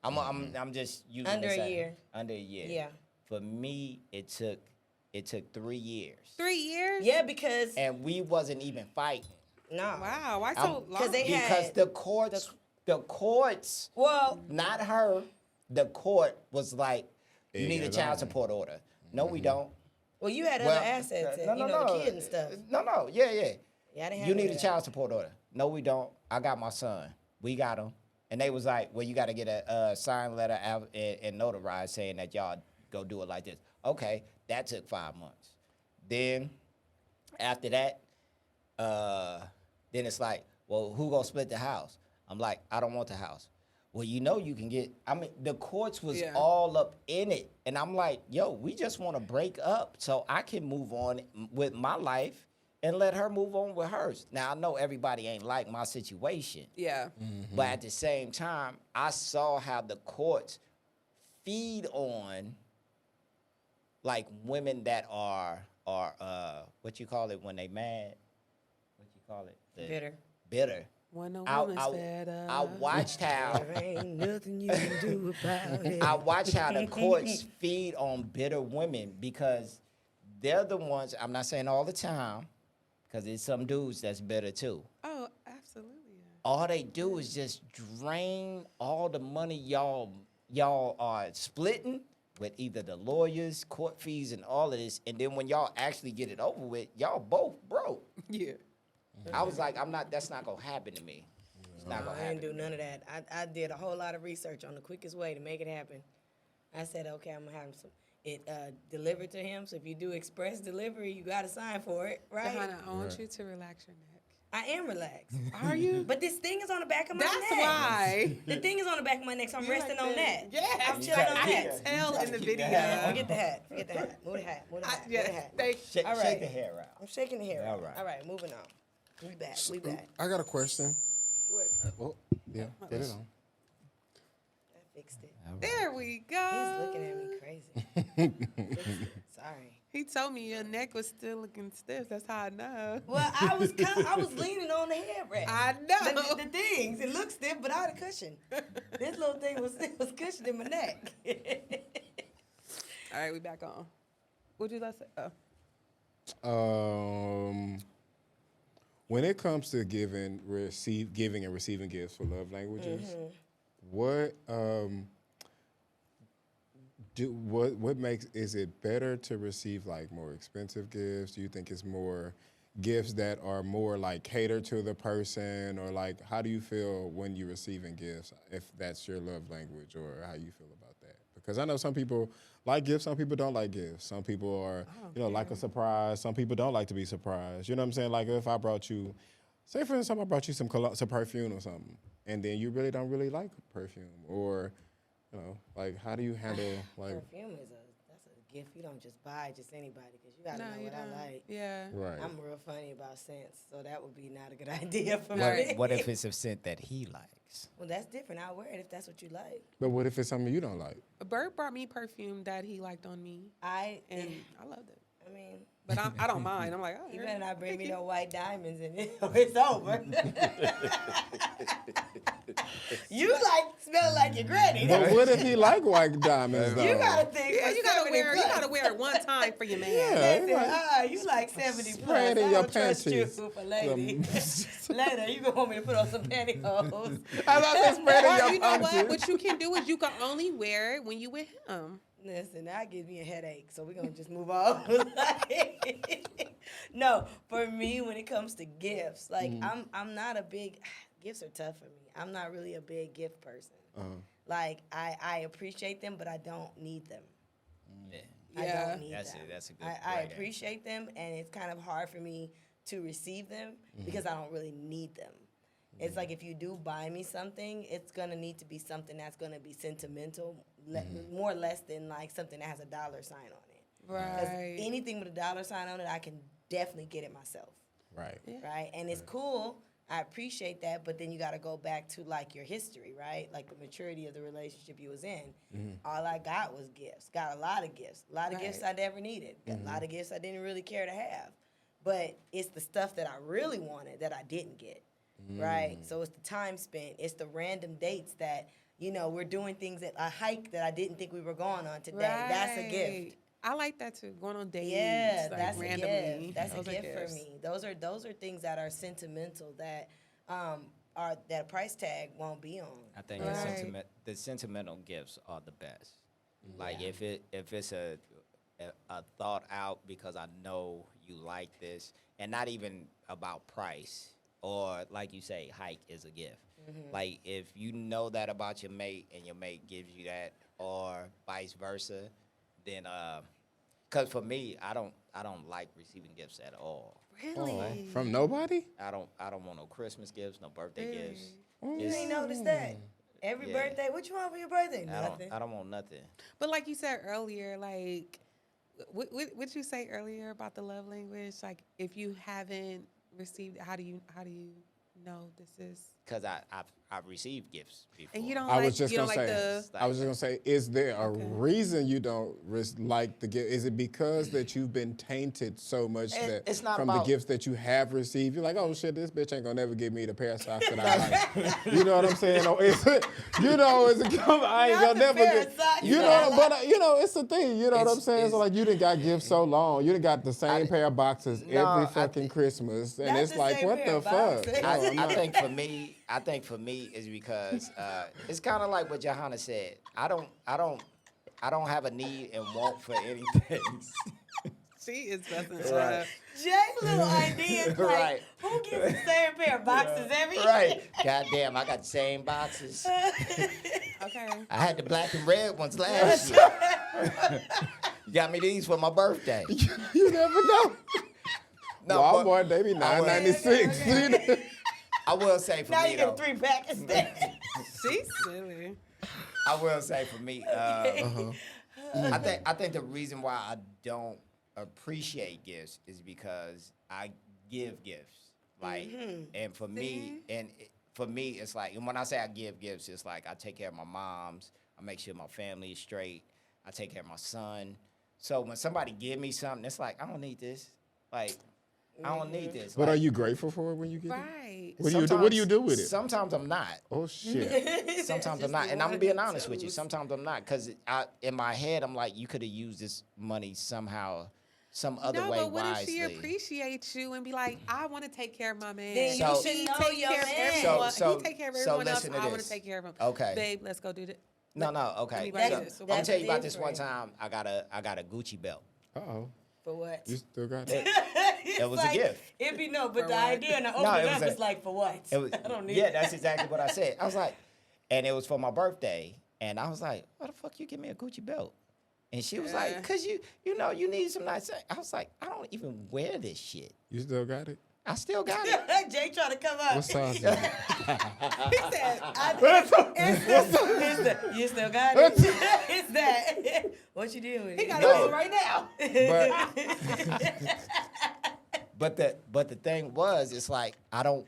I'm just using Under this a as- year. Under a year. Yeah. For me, it took 3 years. 3 years? Yeah, because And we wasn't even fighting. no. Wow, why so I'm- long? 'cause they had- Because the courts, Well, not her, the court was like, you Yeah, need a get child on. support order. No, we don't. you had Well, other assets, and, the kid and stuff. No, yeah. Yeah, I didn't have You none need of a that. child support order. No, we don't. I got my son. We got him. And they was like, well, you got to get a signed letter out and notarized saying that y'all go do it like this. Okay, that took 5 months. Then after that, then it's like, well, who gonna split the house? I'm like, I don't want the house. Well, you can get, the courts was Yeah. all up in it. And I'm like, yo, we just want to break up so I can move on with my life and let her move on with hers. Now, I know everybody ain't like my situation. Yeah. But at the same time, I saw how the courts feed on like women that are what you call it when they mad? What you call it? Bitter. When a I, woman's fed up. I watched how There ain't nothing you can do about it. I watch how the courts feed on bitter women because they're the ones. I'm not saying all the time, because there's some dudes that's bitter too. Oh, absolutely. All they do is just drain all the money y'all are splitting with either the lawyers, court fees, and all of this. And then when y'all actually get it over with, y'all both broke. Yeah. I was like, that's not gonna happen to me. It's not gonna I happen. didn't do none of that. I did a whole lot of research on the quickest way to make it happen. I said, okay, I'm gonna have it delivered to him. So if you do express delivery, you gotta sign for it, right? Johanna, I want you to relax your neck. I am relaxed. Are you? But this thing is on the back of my neck. That's why. The thing is on the back of my neck, so I'm You resting like on that. that. Yes. I'm chilling on I that. can tell in the video. Forget the hat. Forget the hat. Move the hat. Move the hat. Move the hat. Shake, All right. shake the hair out. I'm shaking the hair. All right. All right, moving on. We back. We back. I got a question. What? Well, yeah, get it on. I fixed it. There we go. He's looking at me crazy. Sorry. He told me your neck was still looking stiff. That's how I know. Well, I was leaning on the headrest. I know. The things. It looked stiff, but I had a cushion. This little thing was cushioning my neck. All right, we back on. What did I say? When it comes to giving and receiving gifts for love languages, what makes is it better to receive like more expensive gifts? Do you think it's more gifts that are more like catered to the person, or like how do you feel when you're receiving gifts, if that's your love language, or how you feel about that? Because I know some people like gifts, some people don't like gifts. Some people are, like a surprise. Some people don't like to be surprised. You know what I'm saying? Like if I brought you, say for instance, I brought you some perfume or something, and then you really don't really like perfume, or, like how do you handle like Perfume that's a gift you don't just buy just anybody, because you gotta know what I like. Yeah. right? I'm real funny about scents, so that would be not a good idea for me. What if it's a scent that he likes? Well, that's different. I'll wear it if that's what you like. But what if it's something you don't like? Bird brought me perfume that he liked on me, and I loved it. I mean, But I don't mind. I'm like, oh, you better not bring me no white diamonds in it, or it's over. You smell like your granny. But what if he like white diamonds though? You gotta think. Yeah, you gotta wear it one time for your man. Yeah, You like 70 plus. Spread in I your don't trust you panties. for lady. Later, you gonna want me to put on some pantyhose. I thought they spread in Or your you know what? panties. What you can do is you can only wear it when you with him. Listen, that gives me a headache, so we're gonna just move on. No, for me, when it comes to gifts, like I'm not a big gifts are tough for me. I'm not really a big gift person. Like I appreciate them, but I don't need them. I don't need them. That's a good. I appreciate them, and it's kind of hard for me to receive them because I don't really need them. It's like if you do buy me something, it's gonna need to be something that's gonna be sentimental, more or less than like something that has a dollar sign on it. Because Right. anything with a dollar sign on it, I can definitely get it myself. Right. Right? And it's cool. I appreciate that, but then you got to go back to like your history, right? Like the maturity of the relationship you was in. All I got was gifts. Got a lot of gifts. A lot of gifts I never needed. Got a lot of gifts I didn't really care to have. But it's the stuff that I really wanted that I didn't get, right? So it's the time spent. It's the random dates that, we're doing things at a hike that I didn't think we were going on today. Right. That's a gift. I like that too. Going on dates. Yeah, like, that's randomly. a gift. That's Those a are gift gifts. for me. Those are things that are sentimental that are that price tag won't be on. I think Right. the sentimental gifts are the best. Like if it's a thought out because I know you like this, and not even about price, or like you say, hike is a gift. Like if you know that about your mate and your mate gives you that, or vice versa, then because for me, I don't like receiving gifts at all. Really? From nobody? I don't want no Christmas gifts, no birthday gifts. You ain't noticed that? Every Yeah. birthday, what you want for your birthday? I Nothing. don't want nothing. But like you said earlier, like what you say earlier about the love language, like if you haven't received it, how do you know this is? Because I I've received gifts before. And you don't I like, was just you don't gonna like say. the. I was just gonna say, is there a reason you don't like the gift? Is it because that you've been tainted so much that it's not from about- the gifts that you have received, you're like, oh shit, this bitch ain't gonna never give me the pair of socks that I like. You know what I'm saying? Or is it, I ain't Not gonna the never pair get. of socks You that know, I like. but it's a thing. You know what I'm saying? So like, you done got gifts so long. You done got the same pair of boxes No, every I fucking Christmas, and Not it's the like, same what pair the of fuck? boxes. I think for me is because it's kind of like what Johanna said. I don't have a need and want for anything. She is messing it Right. up. Jay little idea is like, Right. who gets the same pair of boxes every year? Right. Goddamn, I got the same boxes. Okay. I had the black and red ones last year. You got me these for my birthday. You never know. No, Walmart, they be I will- $9.96. I will say for Now me you though. get a 3-pack instead. She's silly. I will say for me, I think the reason why I don't appreciate gifts is because I give gifts. Like, and for me, it's like, and when I say I give gifts, it's like I take care of my moms, I make sure my family is straight, I take care of my son. So when somebody give me something, it's like I don't need this. Like, I don't need this. But like, are you grateful for it when you get it? Right. What do you do with it? Sometimes I'm not. Oh shit. Sometimes I'm not, and I'm being honest with you. Sometimes I'm not, because in my head I'm like, you could have used this money somehow, some other way but what if wisely. she appreciates you and be like, I want to take care of my man. Then you should he know take your care of man. everyone. So- he take care of so everyone else. listen to I want this. to take care of him. Okay. Babe, let's go do that. No, okay. Anybody So, else? I'm That's tell you about this one different. time. I got a Gucci belt. Uh-oh. For what? You still got it? It was a gift. It'd be no, but For the what? idea and the No, opening it was up a- is like, for what? It was, I don't need yeah, it. that's exactly what I said. I was like, and it was for my birthday, and I was like, why the fuck you give me a Gucci belt? And she was like, cause you need some nice. I was like, I don't even wear this shit. You still got it? I still got it. Jay trying to come up. What size is it? He said, It's that. You still got it? It's that. What you doing with he it? got No. it right now. But the thing was, it's like I don't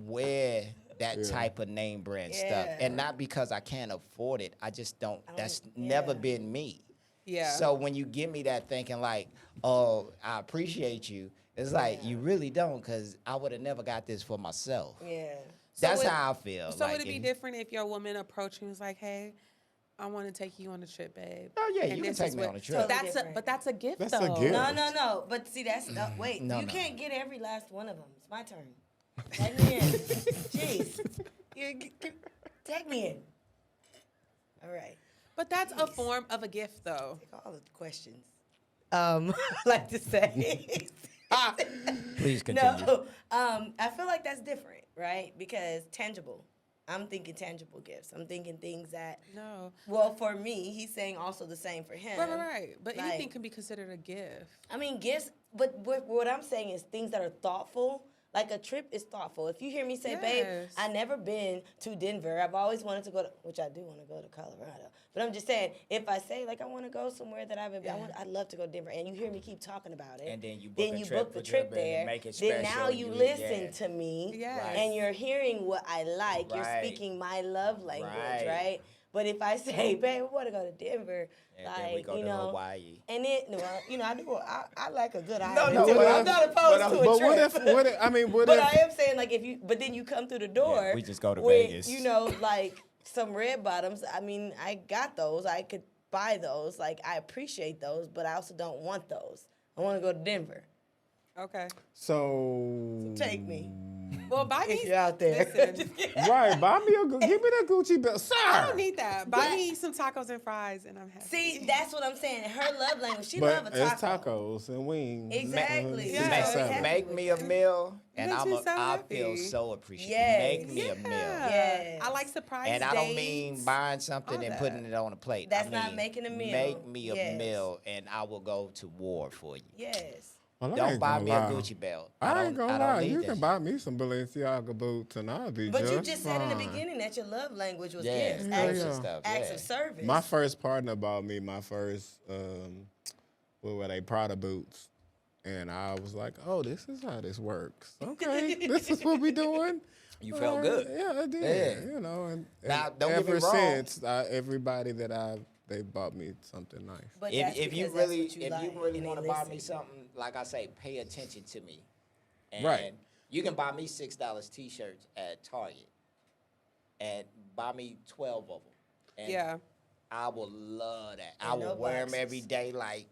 wear that type of name brand stuff, Yeah. and not because I can't afford it. I just don't. That's never been me. Yeah. So when you give me that thinking like, oh, I appreciate you, it's like you really don't, because I would have never got this for myself. Yeah. That's would- how I feel. So like, would it be different if your woman approached you and was like, hey, I want to take you on a trip, babe? Oh, yeah, And you can this take is me what- on a trip. So that's Different. that's a gift, That's a though. gift. No. But see, that's wait. No, you no. can't get every last one of them. It's my turn. Tag me in. Jeez. Tag me in. All right. But that's a form of a gift, though. Take all the questions. I like to say. Please continue. No. I feel like that's different, right? Because tangible. I'm thinking tangible gifts. I'm thinking things that. No. Well, for me, he's saying also the same for him. Right. But anything Like- can be considered a gift. I mean, gifts, but what I'm saying is things that are thoughtful. Like a trip is thoughtful. If you hear me say, babe, Yes. I never been to Denver. I've always wanted to go to, which I do want to go to Colorado. But I'm just saying, if I say like I want to go somewhere that I'd love to go to Denver, and you hear me keep talking about it, And then you book a trip book the for trip Denver and there. make it Then special, now you you- listen yeah. to me, Yes. Right. and you're hearing what I like. You're Right. speaking my love language, Right. right? But if I say, babe, I want to go to Denver, And then we go to Hawaii. and it, well, I do. I like a good No, island. no, too. but I'm not opposed to a But trip. what if, But I am saying, like, but then you come through the door. we just go to with, Vegas. like some red bottoms. I mean, I got those. I could buy those. Like, I appreciate those, but I also don't want those. I want to go to Denver. Okay. So Take me Well, buy me. if you're out there. Listen, right, buy me give me that Gucci belt, sir. I don't need that. Buy me some tacos and fries, and I'm happy. See, that's what I'm saying. Her love language. She But love a taco. it's tacos and wings. Exactly. Yeah. Make So seven. yeah. Make me a meal, and Makes me so I feel happy. so appreciative. Yes. Make me a meal. Yes. I like surprise And I don't mean dates. buying something all and that. putting it on a plate. That's I not mean, making a meal. Make me a Yes. meal, and I will go to war for you. Yes. Well, I Don't ain't buy gonna me lie. a Gucci belt. I ain't gonna lie. need You that can shit. buy me some Balenciaga boots and I'll be But just you just said in the fine. beginning that your love language was Yeah, gifts, yeah, acts, yeah. of, stuff, acts yeah. of service. My first partner bought me my first, what were they, Prada boots. And I was like, oh, this is how this works. Okay, this is what we doing. You felt good. Yeah, I did. Yeah. You know, and Now, don't get me ever wrong. since, everybody that they bought me something nice. But that's If you because that's really what you like, want and to they buy me listen. something, like I say, pay attention to me. And Right. you can buy me $6 T-shirts at Target, and buy me 12 of them. And Yeah. I will love that. And I will no wear them boxes. every day. Like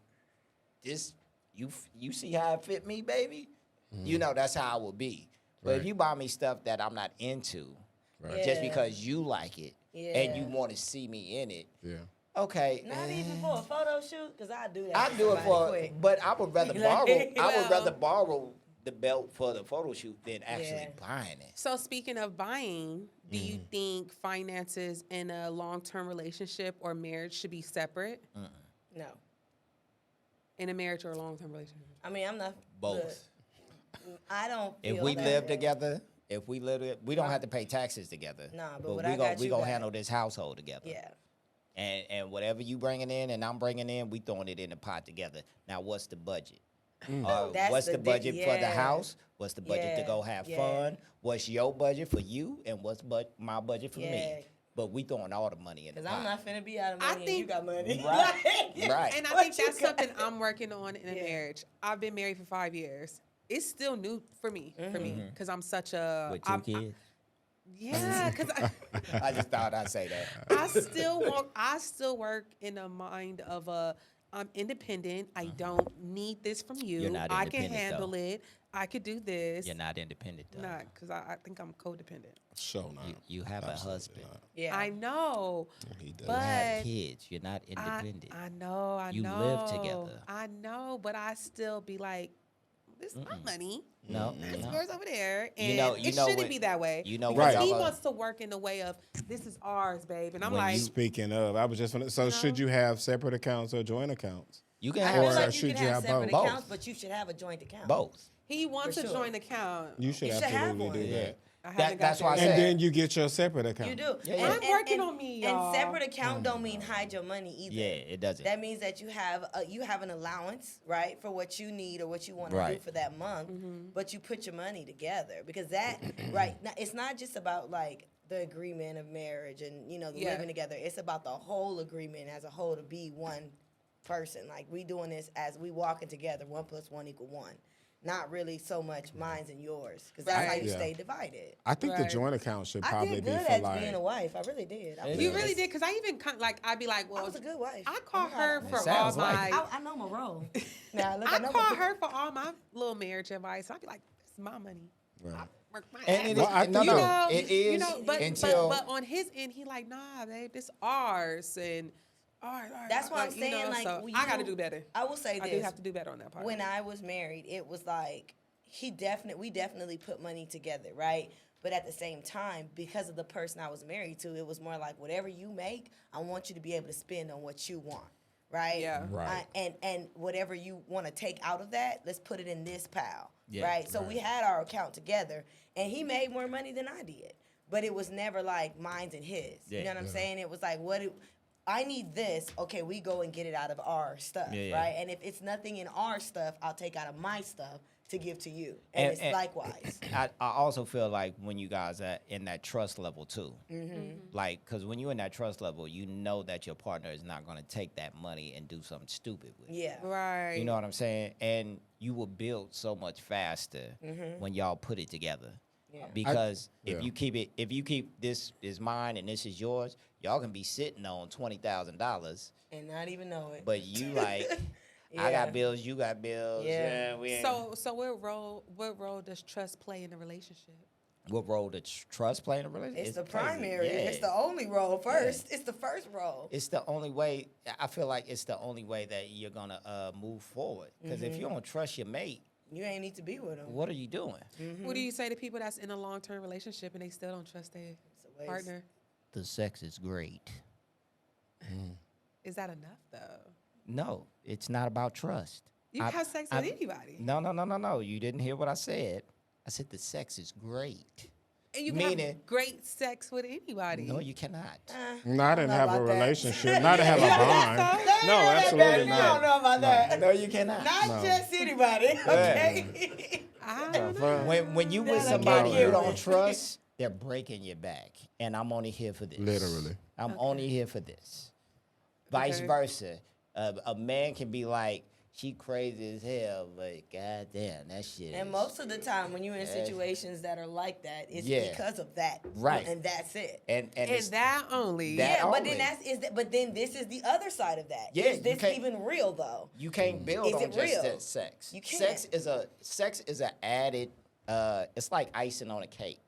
this, you see how it fit me, baby. You know that's how I will be. But if Right. you buy me stuff that I'm not into, Right. just Yeah. because you like it and you Yeah. want to see me in it, Yeah. okay. Not even for a photo shoot, because I do that. I do it somebody for, quick. but I would rather Like, borrow. I would well. rather borrow the belt for the photo shoot than actually Yeah. buying it. So speaking of buying, do you think finances in a long-term relationship or marriage should be separate? No. In a marriage or a long-term relationship? I mean, I'm not. Both. I don't. If feel we that live way. together, we don't have to pay taxes together. Nah, but but what we I gon' got we you gonna got. handle this household together. Yeah. And whatever you bringing in and I'm bringing in, we throwing it in the pot together. Now, what's the budget? That's What's the the budget for the yeah. house? What's the budget to Yeah, go have yeah. fun? What's your budget for you? And what's my budget for Yeah. me? But we throwing all the money in the Because pot. I'm not finna be out of I money and you think- got money. Right. Right. And I What think you that's got? something I'm working on in a Yeah. marriage. I've been married for 5 years. It's still new for me, because I'm such a. With 2 I'm- kids? Yeah, because I just thought I'd say that. I still work in a mind of I'm independent. I don't need this from you. You're not I can independent, handle though. it. I could do this. You're not independent, though. Not because I think I'm codependent. So not. You have a Absolutely husband. not. Yeah. I know, He does. You have but kids. You're not independent. I know. I You know. live together. I know, but I still be like, this is my money. No, It's no. yours over there, and You know it shouldn't what- be that way. you know because what he y'all are- wants to work in the way of this is ours, babe, and I'm When like, Speaking of, I was just gonna. So should you have separate accounts or joint accounts? You can I have feel Or like you should can you have have separate both? accounts, but you should have a joint account. both. he wants For a sure. joint account. You should You should have absolutely one. do Yeah. that. I haven't That's got why I that said- And yet. then you get your separate account. You do. Yeah, yeah. I'm working on me, y'all. And separate account don't mean hide your money either. Yeah, it doesn't. That means that you have an allowance, right, for what you need or what you want to do Right. for that month, but you put your money together because that right now it's not just about like the agreement of marriage and the Yeah. living together. It's about the whole agreement as a whole to be one person. Like we doing this as we walking together, 1 + 1 = 1. Not really so much mine's and yours because that's how Right. you Yeah. stay divided. I think the Right. joint account should I probably did be good for at like. being a wife. I really did. I was You good. really did, because I even I'd be like, I well, was a good wife. I Oh call my God, her I for all sounds like my. it. I know my role. Now look, I know call my- her for all my little marriage advice. I'd be like, it's my money. Right. I work my And it ass is, Well, I no, think no, that- it is you know, but until on his end, he like, nah, babe, this ours, and all right. That's what I'm you saying, like, so when I got to you- do better. I will say I this. do have to do better on that part. When I was married, it was like we definitely put money together, right? But at the same time, because of the person I was married to, it was more like whatever you make, I want you to be able to spend on what you want, right? Yeah. Right. And whatever you want to take out of that, let's put it in this pile, Yeah, right? So we had our account together, and he made more money than I did, but it was never like mine's and his. You Yeah. know what I'm saying? It was like I need this. Okay, we go and get it out of our stuff, Yeah, yeah. right? And if it's nothing in our stuff, I'll take out of my stuff to give to you, and it's likewise. I also feel like when you guys are in that trust level too, like because when you're in that trust level, you know that your partner is not going to take that money and do something stupid with it. Yeah, right. You know what I'm saying? And you will build so much faster when y'all put it together. Yeah. Because Yeah. if you keep this is mine and this is yours, y'all can be sitting on $20,000, and not even know it. but you like, I Yeah. got bills, you got bills. Yeah. Yeah, we ain't. So what role does trust play in a relationship? What role does trust play in a relationship? it's the crazy. primary. Yeah. It's the only role first. It's the first role. It's the only way. I feel like it's the only way that you're gonna move forward. Because if you don't trust your mate, You ain't need to be with them. what are you doing? What do you say to people that's in a long-term relationship and they still don't trust their It's a waste. partner? The sex is great. Is that enough though? No, it's not about trust. You I- can have sex I- with anybody, No. You didn't hear what I said. I said the sex is great. and you can meaning- have great sex with anybody. No, you cannot. Not to know have a about that. relationship, not to have a You don't bond. think so? No, absolutely I don't not. know about that. No, you cannot. Not No. just anybody. Okay. I don't know. When you with That I somebody can't you do don't it. trust, they're breaking your back, and I'm only here for this. Literally. I'm only here for this. Vice Okay. versa. A man can be like, she crazy as hell, but goddamn, that shit. And is- most of the time, when you're in Yes. situations that are like that, it's Yeah. because of that. Right. And that's it. and And it's, that only. That Yeah, but only. then but then this is the other side of that. Yeah, Is you this can't- even real though? you can't build Is on it just real? that sex. You can't. Sex is a added. It's like icing on a cake.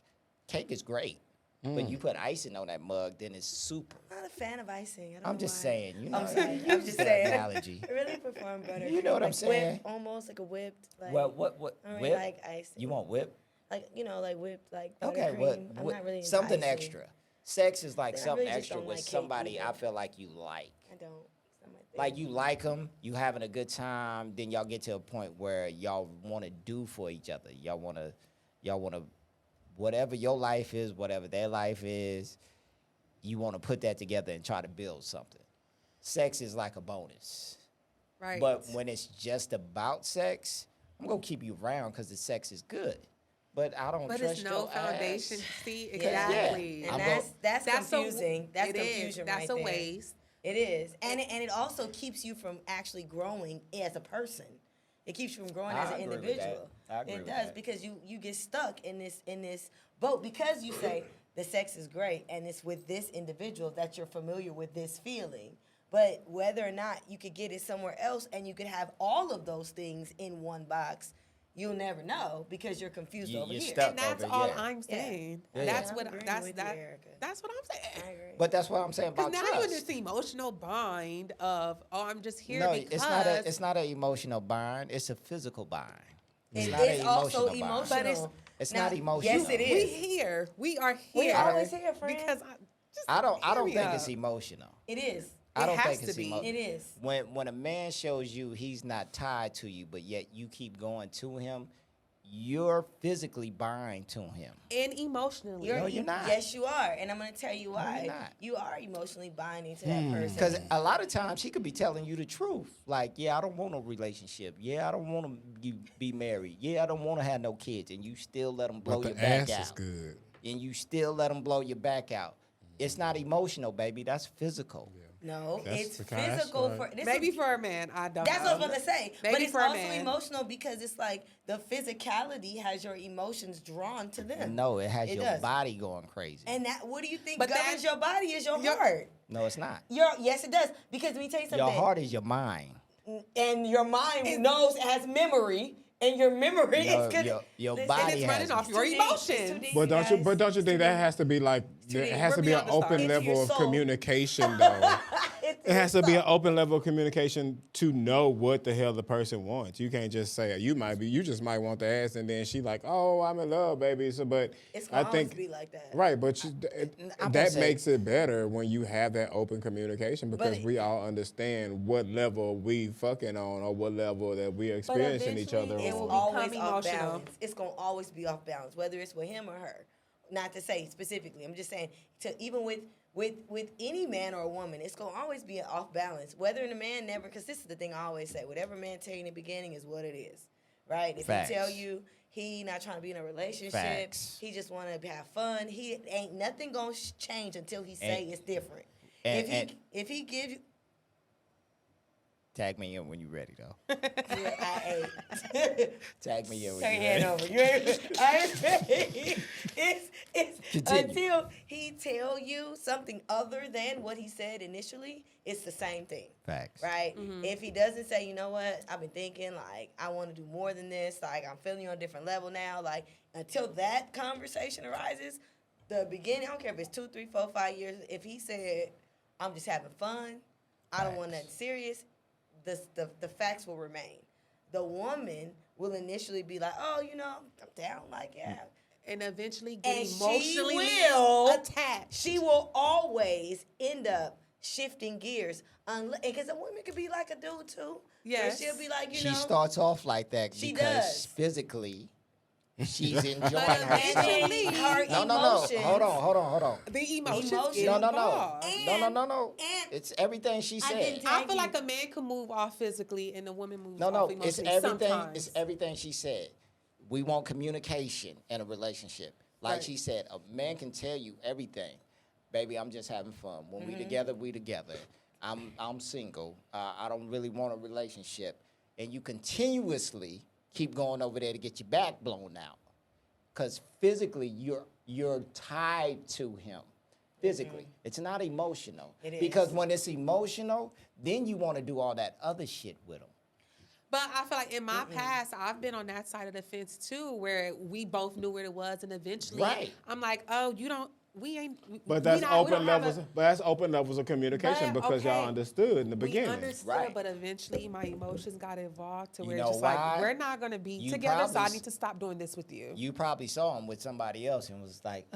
Cake is great, but you put icing on that mug, then it's super. I'm not a fan of icing. I don't I'm know just why. saying, you know. I'm sorry. I'm just the saying. analogy. I really perform butter. You know what I'm like saying? Whipped, almost like a whipped. Like, Well, what I don't whip? really like icing. You want whip? Like like whipped like Okay, buttercream. what? I'm not really into something icing. extra. Sex is like I something really just extra don't with like cake somebody I either. feel like you like. I don't. It's not my thing. Like you like them, you having a good time, then y'all get to a point where y'all want to do for each other. Y'all want to, whatever your life is, whatever their life is, you want to put that together and try to build something. Sex is like a bonus. Right. But when it's just about sex, I'm going to keep you around because the sex is good. But I don't But trust it's no your foundation. ass. See, Yeah. exactly. I'm And go- that's confusing. That's it is. confusion That's right a there. waste. It is, and it also keeps you from actually growing as a person. It keeps you from growing as I an agree with individual. that. I agree It with does that. because you get stuck in this boat because you say the sex is great and it's with this individual that you're familiar with this feeling. But whether or not you could get it somewhere else and you could have all of those things in one box, you'll never know because you're confused over You're here. stuck. And that's over, all yeah. I'm saying. Yeah. That's I'm what agreeing that's with you, that. Erica. That's what I'm I saying. agree. But that's what I'm saying Because about now you're in trust. this emotional bind of, oh, I'm just here No, because it's not an emotional bind. It's a physical bind. It not an is also bind. emotional. But It's Now, not emotional. Yes, it we is. here. We are here. We always here, friend. because I don't hear me think out. it's emotional. It is. I It don't has think to it's be. emotional. It is. When a man shows you he's not tied to you, but yet you keep going to him, you're physically bind to him. And emotionally. No, you're not. Yes, you are, and I'm going to tell you why. you're not. You are emotionally binding to that person. Because a lot of times he could be telling you the truth. Like, yeah, I don't want no relationship. Yeah, I don't want to be married. Yeah, I don't want to have no kids. And you still let him blow But your the back ass out. is good. And you still let them blow your back out. It's not emotional, baby. That's physical. No, That's it's the kind of physical story. for this. Maybe is, for a man, I don't that's know. what I was about to say. Maybe But it's for a also man. emotional because it's like the physicality has your emotions drawn to them. No, it has It your does. body going crazy. And that, what do you think But governs that- your body is your Your- heart. No, it's not. Yes, it does. Because let me tell you something. Your heart is your mind. And your mind knows, has memory, and your memory No, is good. your Listen, body And it's running has- off your It's too deep. It's too emotions. deep, But don't you? guys. But don't you It's think too that deep. has to be like? too There deep. has to We're be an beyond the open stars. Into your level of soul. communication, though. It's It has to be your an open level of communication to know what the hell the person wants. You can't just say you just might want the ass, and then she like, oh, I'm in love, baby. So, but It's I gonna think always be like that. right, but I'm gonna that say- makes it better when you have that open communication because it- we all understand what level we fucking on or what level that we are experiencing each other eventually it It's will on. always become off emotional. balance. It's gonna always be off balance, whether it's with him or her. Not to say specifically. I'm just saying even with any man or a woman, it's gonna always be off balance. Whether the man never, because this is the thing I always say: whatever man tell you in the beginning is what it is, right? If Facts. he tell you he not trying to be in a relationship, Facts. he just want to have fun. He ain't nothing gonna change until he say And- it's different. and- If he gives you, Tag me in when you're ready, though. I ate. Tag me in when Turn you're your hand ready. over. You ain't, I ain't ready. It's Continue. until he tell you something other than what he said initially, it's the same thing. Facts. Right? If he doesn't say, you know what, I've been thinking, like, I want to do more than this, like, I'm feeling you on a different level now, like, until that conversation arises, the beginning, I don't care if it's 2, 3, 4, 5 years, if he said, I'm just having fun, I don't want nothing serious, the facts will remain. The woman will initially be like, oh, you know, I'm down, like, yeah. And eventually get And she emotionally will attached. She will always end up shifting gears. Because a woman could be like a dude, too. Yes. Where she'll be like, you She know. starts off like that She because does. physically She's enjoying But herself. eventually, her No. emotions. Hold on. the emotions Emotions. get No. involved. No. and It's everything she I said. didn't I feel like a man can move off physically and a woman moves No, off it's emotionally everything. sometimes. It's everything she said. We want communication in a relationship. Like Right. she said, a man can tell you everything. Baby, I'm just having fun. When we together, we together. I'm single. I don't really want a relationship. And you continuously keep going over there to get your back blown out. Because physically, you're tied to him. Physically. It's not emotional. It is. Because when it's emotional, then you want to do all that other shit with him. But I feel like in my past, I've been on that side of the fence too, where we both knew where it was, and eventually, Right. I'm like, oh, you don't. We ain't. But we that's not- we open don't have levels. a- But that's open levels of communication But, because y'all okay, understood in the We beginning. understood, Right. but eventually my emotions got involved to You where know it's just why? like we're not gonna be You together, so I probably need to stop doing this with you. You probably saw him with somebody else and was like,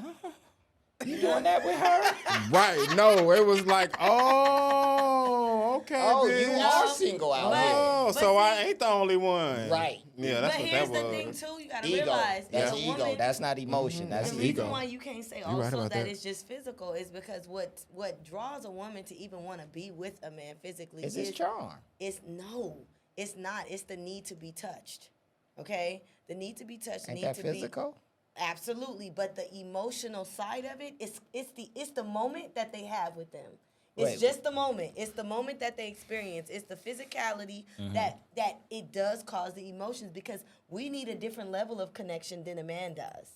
you doing that with her? Right. No, it was like, oh, okay. Oh, bitch. you are single out Oh, But so I see- ain't the only one. Right. Yeah, that's but what here's that the was. thing too. You gotta here. Ego. realize That's as a ego. woman, That's not emotion. That's the ego. reason why you can't say You right also about that that. it's just physical is because what draws a woman to even want to be with a man physically It's his charm. It's not. It's the need to be touched. Okay, the need to be touched. Ain't need that to physical? be absolutely, but the emotional side of it, it's the moment that they have with them. It's Wait. just the moment. It's the moment that they experience. It's the physicality that it does cause the emotions because we need a different level of connection than a man does.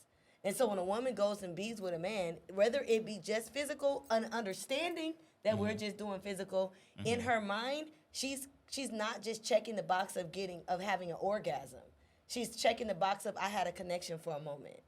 And so when a woman goes and bees with a man, whether it be just physical, an understanding that we're just doing physical, in her mind, she's not just checking the box of having an orgasm. She's checking the box of I had a connection for a moment.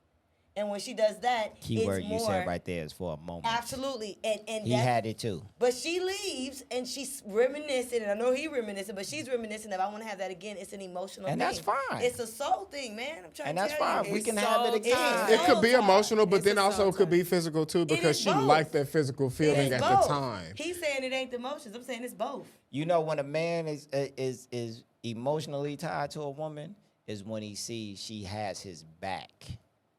And when she does that, Keyword it's you more, said right there is for a moment. absolutely. And He that's, had it too. but she leaves and she's reminiscing, and I know he reminiscing, but she's reminiscing of I want to have that again. It's an emotional And thing. that's fine. It's a soul thing, man. I'm trying And to that's tell fine. you. We It's can have it so again. tied. It could be soul tie. emotional, but It's then a also soul it could tie. be physical too because is she both. liked that physical feeling It's at both. the time. He's saying it ain't the emotions. I'm saying it's both. You know when a man is emotionally tied to a woman is when he sees she has his back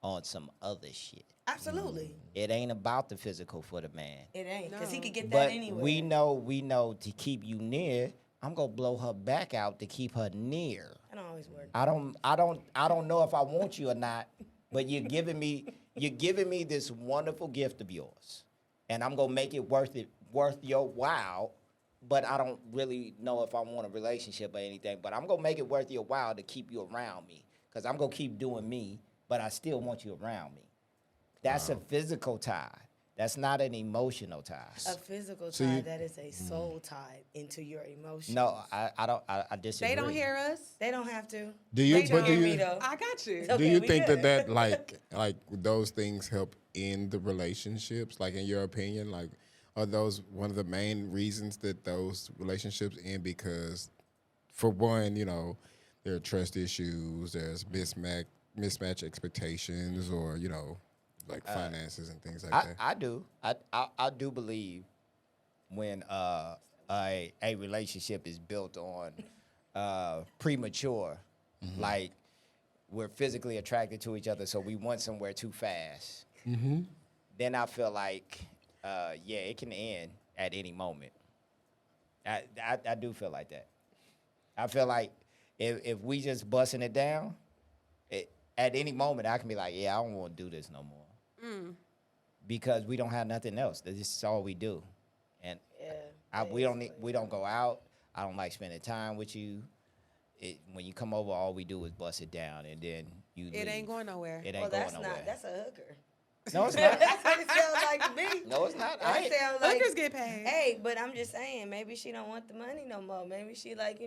on some other shit. Absolutely. It ain't about the physical for the man. It ain't. Because he No. could get that But anywhere. we know to keep you near, I'm gonna blow her back out to keep her near. I don't always work. I don't know if I want you or not, but you're giving me this wonderful gift of yours. And I'm gonna make it worth your while, but I don't really know if I want a relationship or anything. But I'm gonna make it worth your while to keep you around me. Because I'm gonna keep doing me, but I still want you around me. That's a physical tie. That's not an emotional tie. A physical So tie, you- that is a soul tie into your emotions. No, I disagree. They don't hear us. They don't have to. Do you? They But do hear me, you? though. I got you. Okay, Do you we think good. that like those things help in the relationships? Like in your opinion, like are those one of the main reasons that those relationships end? Because for one, there are trust issues, there's mismatch expectations, or like finances and things like that. I do. I do believe when a relationship is built on premature, like we're physically attracted to each other, so we went somewhere too fast. Then I feel like, it can end at any moment. I do feel like that. I feel like if we just busting it down, at any moment I can be like, I don't want to do this no more. Because we don't have nothing else. This is all we do, and we don't go out. I don't like spending time with you. When you come over, all we do is bust it down, and then you leave. It ain't going nowhere. It ain't Well, going that's nowhere. not. That's a hooker. No, it's not. That's what it sounds like to me. No, it's not. That sounds like. Hookers get paid. Hey, but I'm just saying, maybe she don't want the money no more. Maybe she like,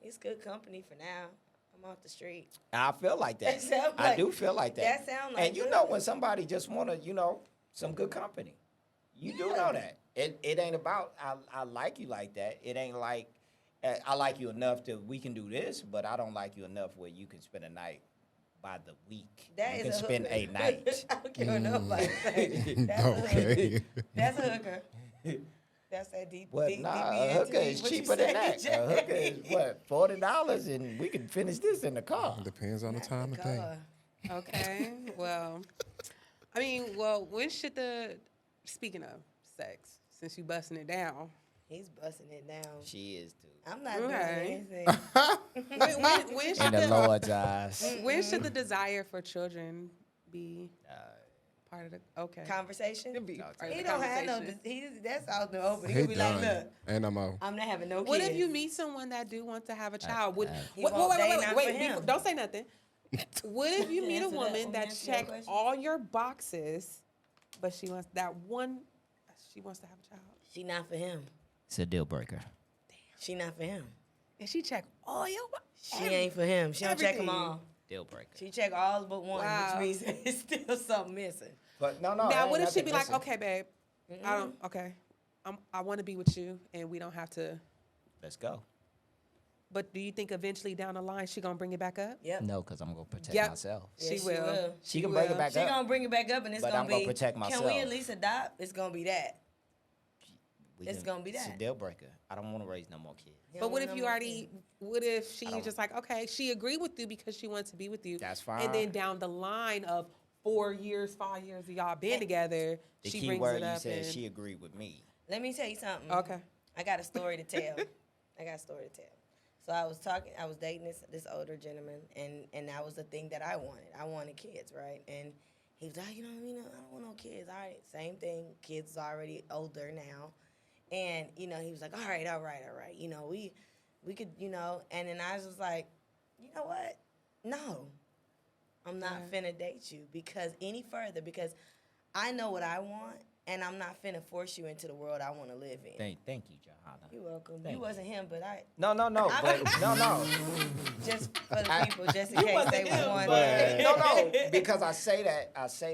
it's good company for now. I'm off the street. I feel like that. That sound I like- do feel like that. that sound like And you good. know when somebody just want to, some good company. You do know that. It ain't about I like you like that. It ain't like I like you enough that we can do this, but I don't like you enough where you can spend a night by the week. That you is can spend hooker. a night. I don't care what nobody say. That's a hooker. Okay. That's a hooker. That's that deep. Well, deep, nah, deep a hooker is what you cheaper than say, that. Jay? A hooker is what, $40, and we can finish this in the car. Depends on the time of day. God. Okay. Well, when should speaking of sex, since you busting it down, He's busting it down. She is too. I'm not doing Okay. anything. when In should the Lord's eyes. when should the desire for children be part of the Conversation? Be part of He the don't have no. conversation? That's out in the open. He He'll be like, done. look, Ain't no more. I'm not having no kids. What if you meet someone that do want to have a child? He won't- they not for him. Don't say nothing. What if you meet a Answer that. woman Want me to that answer your checked question? all your boxes, but she wants to have a child? She not for him. It's a deal breaker. She not for him. And she checked all your boxes. She ain't for him. She don't check them everything. all. Deal breaker. She check all but one, Wow. which means it's still something missing. But no. Now, what if she be like, okay, babe, I want to be with you, and we don't have to. Let's go. But do you think eventually down the line she gonna bring it back up? Yep. No, because I'm gonna protect Yep. myself. Yeah, She will. She can bring will. it back She up. gonna bring it back up, and it's But gonna I'm be. gonna protect Can we myself. at least adopt? It's gonna be that. It's gonna be It's a that. deal breaker. I don't want to raise no more kids. You But don't what want if no you more already? kids. What if she I don't- just like, okay, she agreed with you because she wants to be with you. That's fine. And then down the line of 4 years, 5 years of y'all been together, The she key brings word it you up. said, And, she agreed with me. Let me tell you something. okay. I got a story to tell. So I was dating this older gentleman, and that was the thing that I wanted. I wanted kids, right? And he was like, I don't want no kids. All right, same thing. Kids is already older now. And, he was like, all right. We could, and then I was just like, you know what? No, I'm not finna date you because I know what I want, and I'm not finna force you into the world I want to live in. Thank you, Johanna. You're welcome. Thank You wasn't him, but I No. But no. just for the people, just in case they was one. No. Because I say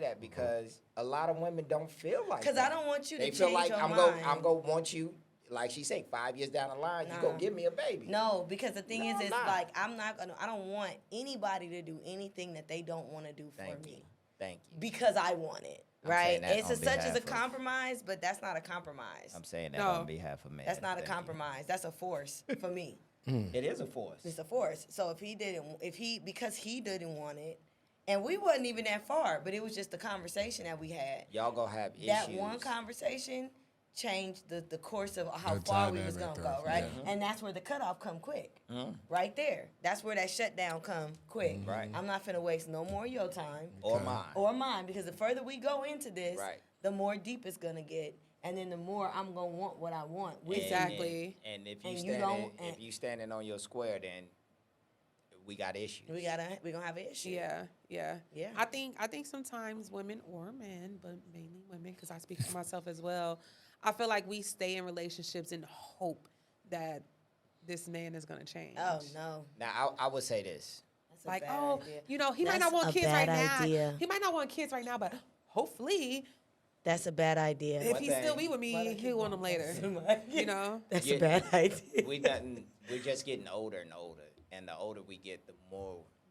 that because a lot of women don't feel like. Because I don't want you to They change feel like your I'm mind. gonna want you. Like she said, 5 years down the line, you gonna give me a baby. No, because the thing is, I'm it's not. like I don't want anybody to do anything that they don't want to do for me. Thank you. Because I want it, I'm right? saying that It's on such as behalf a of- compromise, but that's not a compromise. I'm saying that No. on behalf of men. That's not a Thank you. compromise. That's a force for me. It is a force. It's a force. So because he didn't want it, and we wasn't even that far, but it was just the conversation that we had. Y'all gonna have issues. That one conversation changed the course of how The far we was gonna dynamic go, of- right? yeah. And that's where the cutoff come quick, right there. That's where that shutdown come quick. Right. I'm not finna waste no more of your time Or mine. or mine because the further we go into this, Right. the more deep it's gonna get, and then the more I'm gonna want what I want. With you. Exactly. And if And you you standing, don't- if you standing on your square, then we got issues. We gonna have an issue. Yeah. Yeah. I think sometimes women or men, but mainly women, because I speak for myself as well. I feel like we stay in relationships in hope that this man is gonna change. Oh no, Now I would say this. that's a Like, bad oh, idea. he might That's not want a kids bad right idea. now. He might not want kids right now, but hopefully, That's a bad idea. if One he thing- still be with me, he'll want them later. You know? That's Yeah. a bad idea. We're just getting older and older, and the older we get, the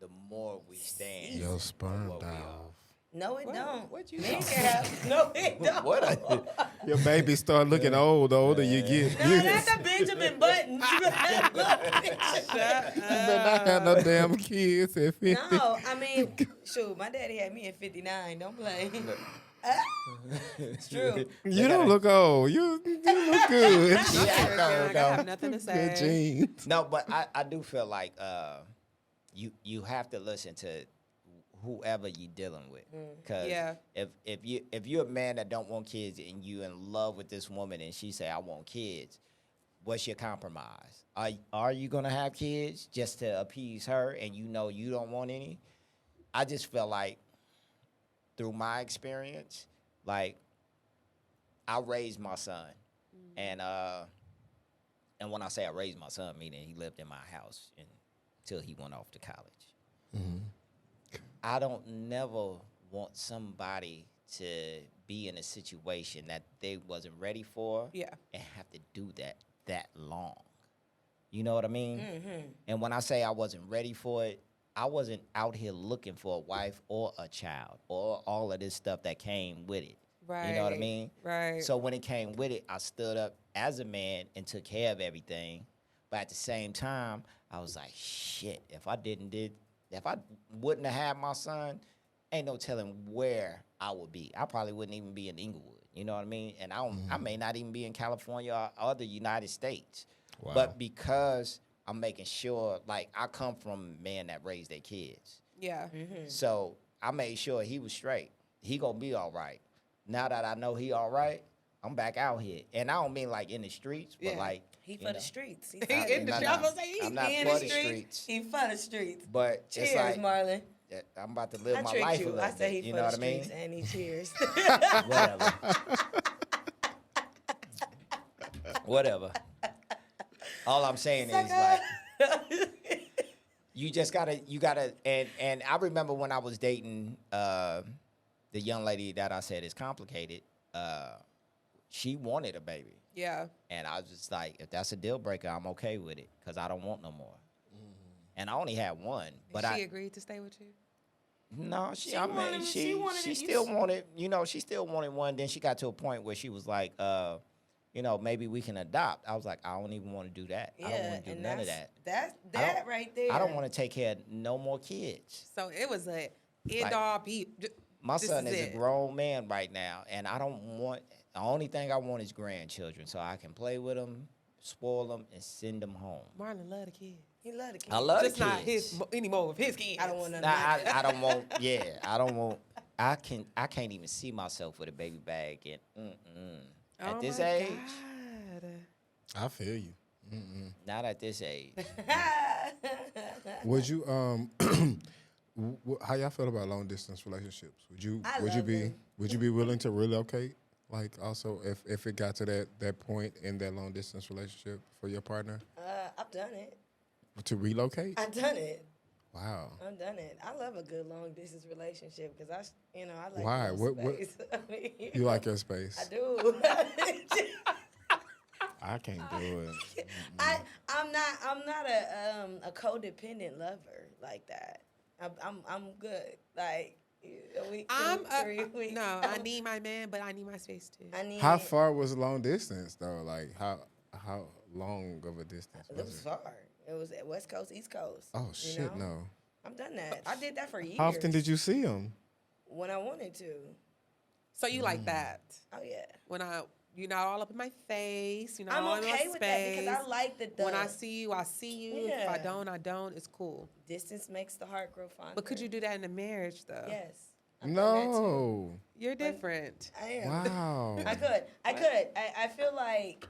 more we stand. Your on sperm what we die are. off. No, it don't. what you Men talking can have. No, it don't. What? Your baby start looking old the older you get. No, that's a Benjamin Button. You better not have no damn kids at 50. No, I mean, shoot, my daddy had me at 59. Don't play. It's true. You don't look old. You look good. I have nothing to Good say. genes. No, but I do feel like you have to listen to whoever you dealing with, because Yeah. if you're a man that don't want kids and you in love with this woman and she say I want kids, what's your compromise? Are you gonna have kids just to appease her and you know you don't want any? I just feel like through my experience, like I raised my son, and when I say I raised my son, meaning he lived in my house until he went off to college. I don't never want somebody to be in a situation that they wasn't ready for, Yeah. and have to do that long. You know what I mean? And when I say I wasn't ready for it, I wasn't out here looking for a wife or a child or all of this stuff that came with it. Right. You know what I mean? Right. So when it came with it, I stood up as a man and took care of everything. But at the same time, I was like, shit, if I didn't If I wouldn't have had my son, ain't no telling where I would be. I probably wouldn't even be in Inglewood. You know what I mean? And I may not even be in California or the United States. Wow. But because I'm making sure, like, I come from men that raise their kids. Yeah. So I made sure he was straight. He gonna be all right. Now that I know he all right, I'm back out here. And I don't mean like in the streets, but Yeah. like, He you for know, the streets. He He in the Nah, streets. nah. I'm gonna say he I'm not in for the the streets. streets. He for the streets. But Cheers, it's like, Marlon. I'm about to live I my tricked life a you. little I said bit. he You for know the what I mean? streets, and he cheers. Whatever. Whatever. All I'm saying is like you gotta and I remember when I was dating the young lady that I said is complicated, she wanted a baby. Yeah. And I was just like, if that's a deal breaker, I'm okay with it because I don't want no more. And I only had one, but she agreed to stay with you. No, She wanted she it. still wanted, she still wanted one. Then she got to a point where she was like, maybe we can adopt. I was like, I don't even want to do that. I don't want to do none of that. That's I don't- that right there. I don't want to take care of no more kids. So it was a end all be. My This son is is a it. grown man right now, and I don't want. The only thing I want is grandchildren, so I can play with them, spoil them, and send them home. Marlon love the kids. He love the kids. I love Just the not kids. his any more of his kids. I don't want none Nah, of that. I don't want. Yeah, I don't want. I can't even see myself with a baby bag and at Oh this my age. God. I feel you. Not at this age. Would you how y'all feel about long distance relationships? I Would you love be them. would you be willing to relocate? Like also if it got to that point in that long distance relationship for your partner I've done it. to relocate? I've done it. Wow. I've done it. I love a good long distance relationship because I like. Why? a little What- space. I mean, You like your space? I do. I can't do it. I'm not a codependent lover like that. I'm good. Like a week, I'm 3 weeks. no. I need my man, but I need my space too. I need. How far was long distance though? Like how long of a distance It was was it? far. It was at West Coast, East Coast. Oh you shit, know? no. I've done that. I did that for years. How often did you see him? When I wanted to. So you like that? Oh yeah. When you're not all up in my face. You're not I'm all in my okay with that because I space. like the When I see you, I see you. If I Yeah. don't, I don't. It's cool. distance makes the heart grow fonder. But could you do that in a marriage though? Yes. I've done that too. No. You're different. I am. Wow. I could. I feel like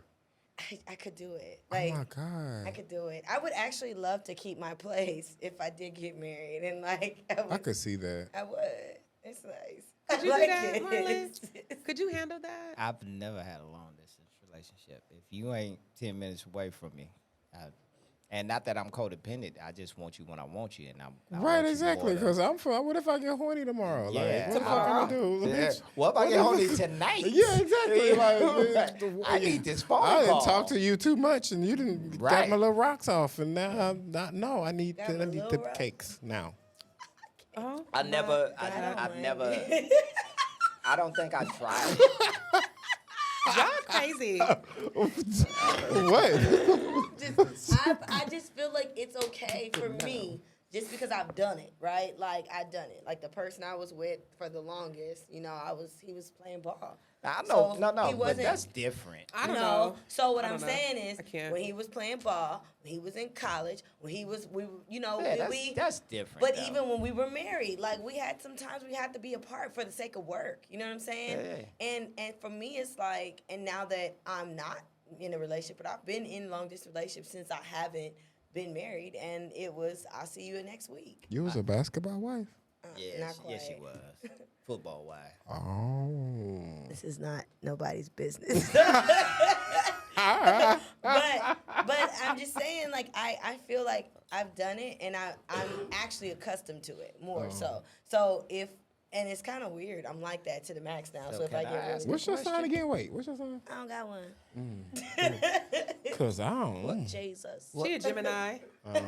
I could do it. Like oh my god. I could do it. I would actually love to keep my place if I did get married, and like I could see that. I would. It's nice. Could you I do like that, it. Marlon? Could you handle that? I've never had a long distance relationship. If you ain't 10 minutes away from me, and not that I'm codependent, I just want you when I want you, and I Right, want you exactly. more Because I'm from. What if I get horny tomorrow? Yeah. Like, what the fuck can I do? Yeah. Bitch, What if I get the horny fuck- tonight? Yeah, exactly. Like, I need this phone I didn't call. talk to you too much, and you didn't got Right. my little rocks off, and now I'm not. No, I need Got the, my I need little the rocks? cakes now. Oh, I've never. I don't think I tried. y'all crazy. What? I just feel like it's okay for me just because I've done it, right? Like I've done it. Like the person I was with for the longest, he was playing ball. I know, So no, he but wasn't- that's different. I don't No. know. So what I I'm don't know. saying is, I can't. when he was playing ball, when he was in college, when he was, Yeah, that's different. But though. even when we were married, like sometimes we had to be apart for the sake of work. You know what I'm saying? Yeah. And for me, it's like, and now that I'm not in a relationship, but I've been in long distance relationships since I haven't been married, and it was I'll see you next week. You was a basketball wife? Not quite. Yes, she was. Football wife. Oh. This is not nobody's business. but I'm just saying, like I feel like I've done it, and I'm actually accustomed to it more so. So and it's kind of weird. I'm like that to the max now. So So if can I get I really ask What's your sign again? Wait, what's your sign? I don't got one. Cause I don't. Jesus. She a Gemini. I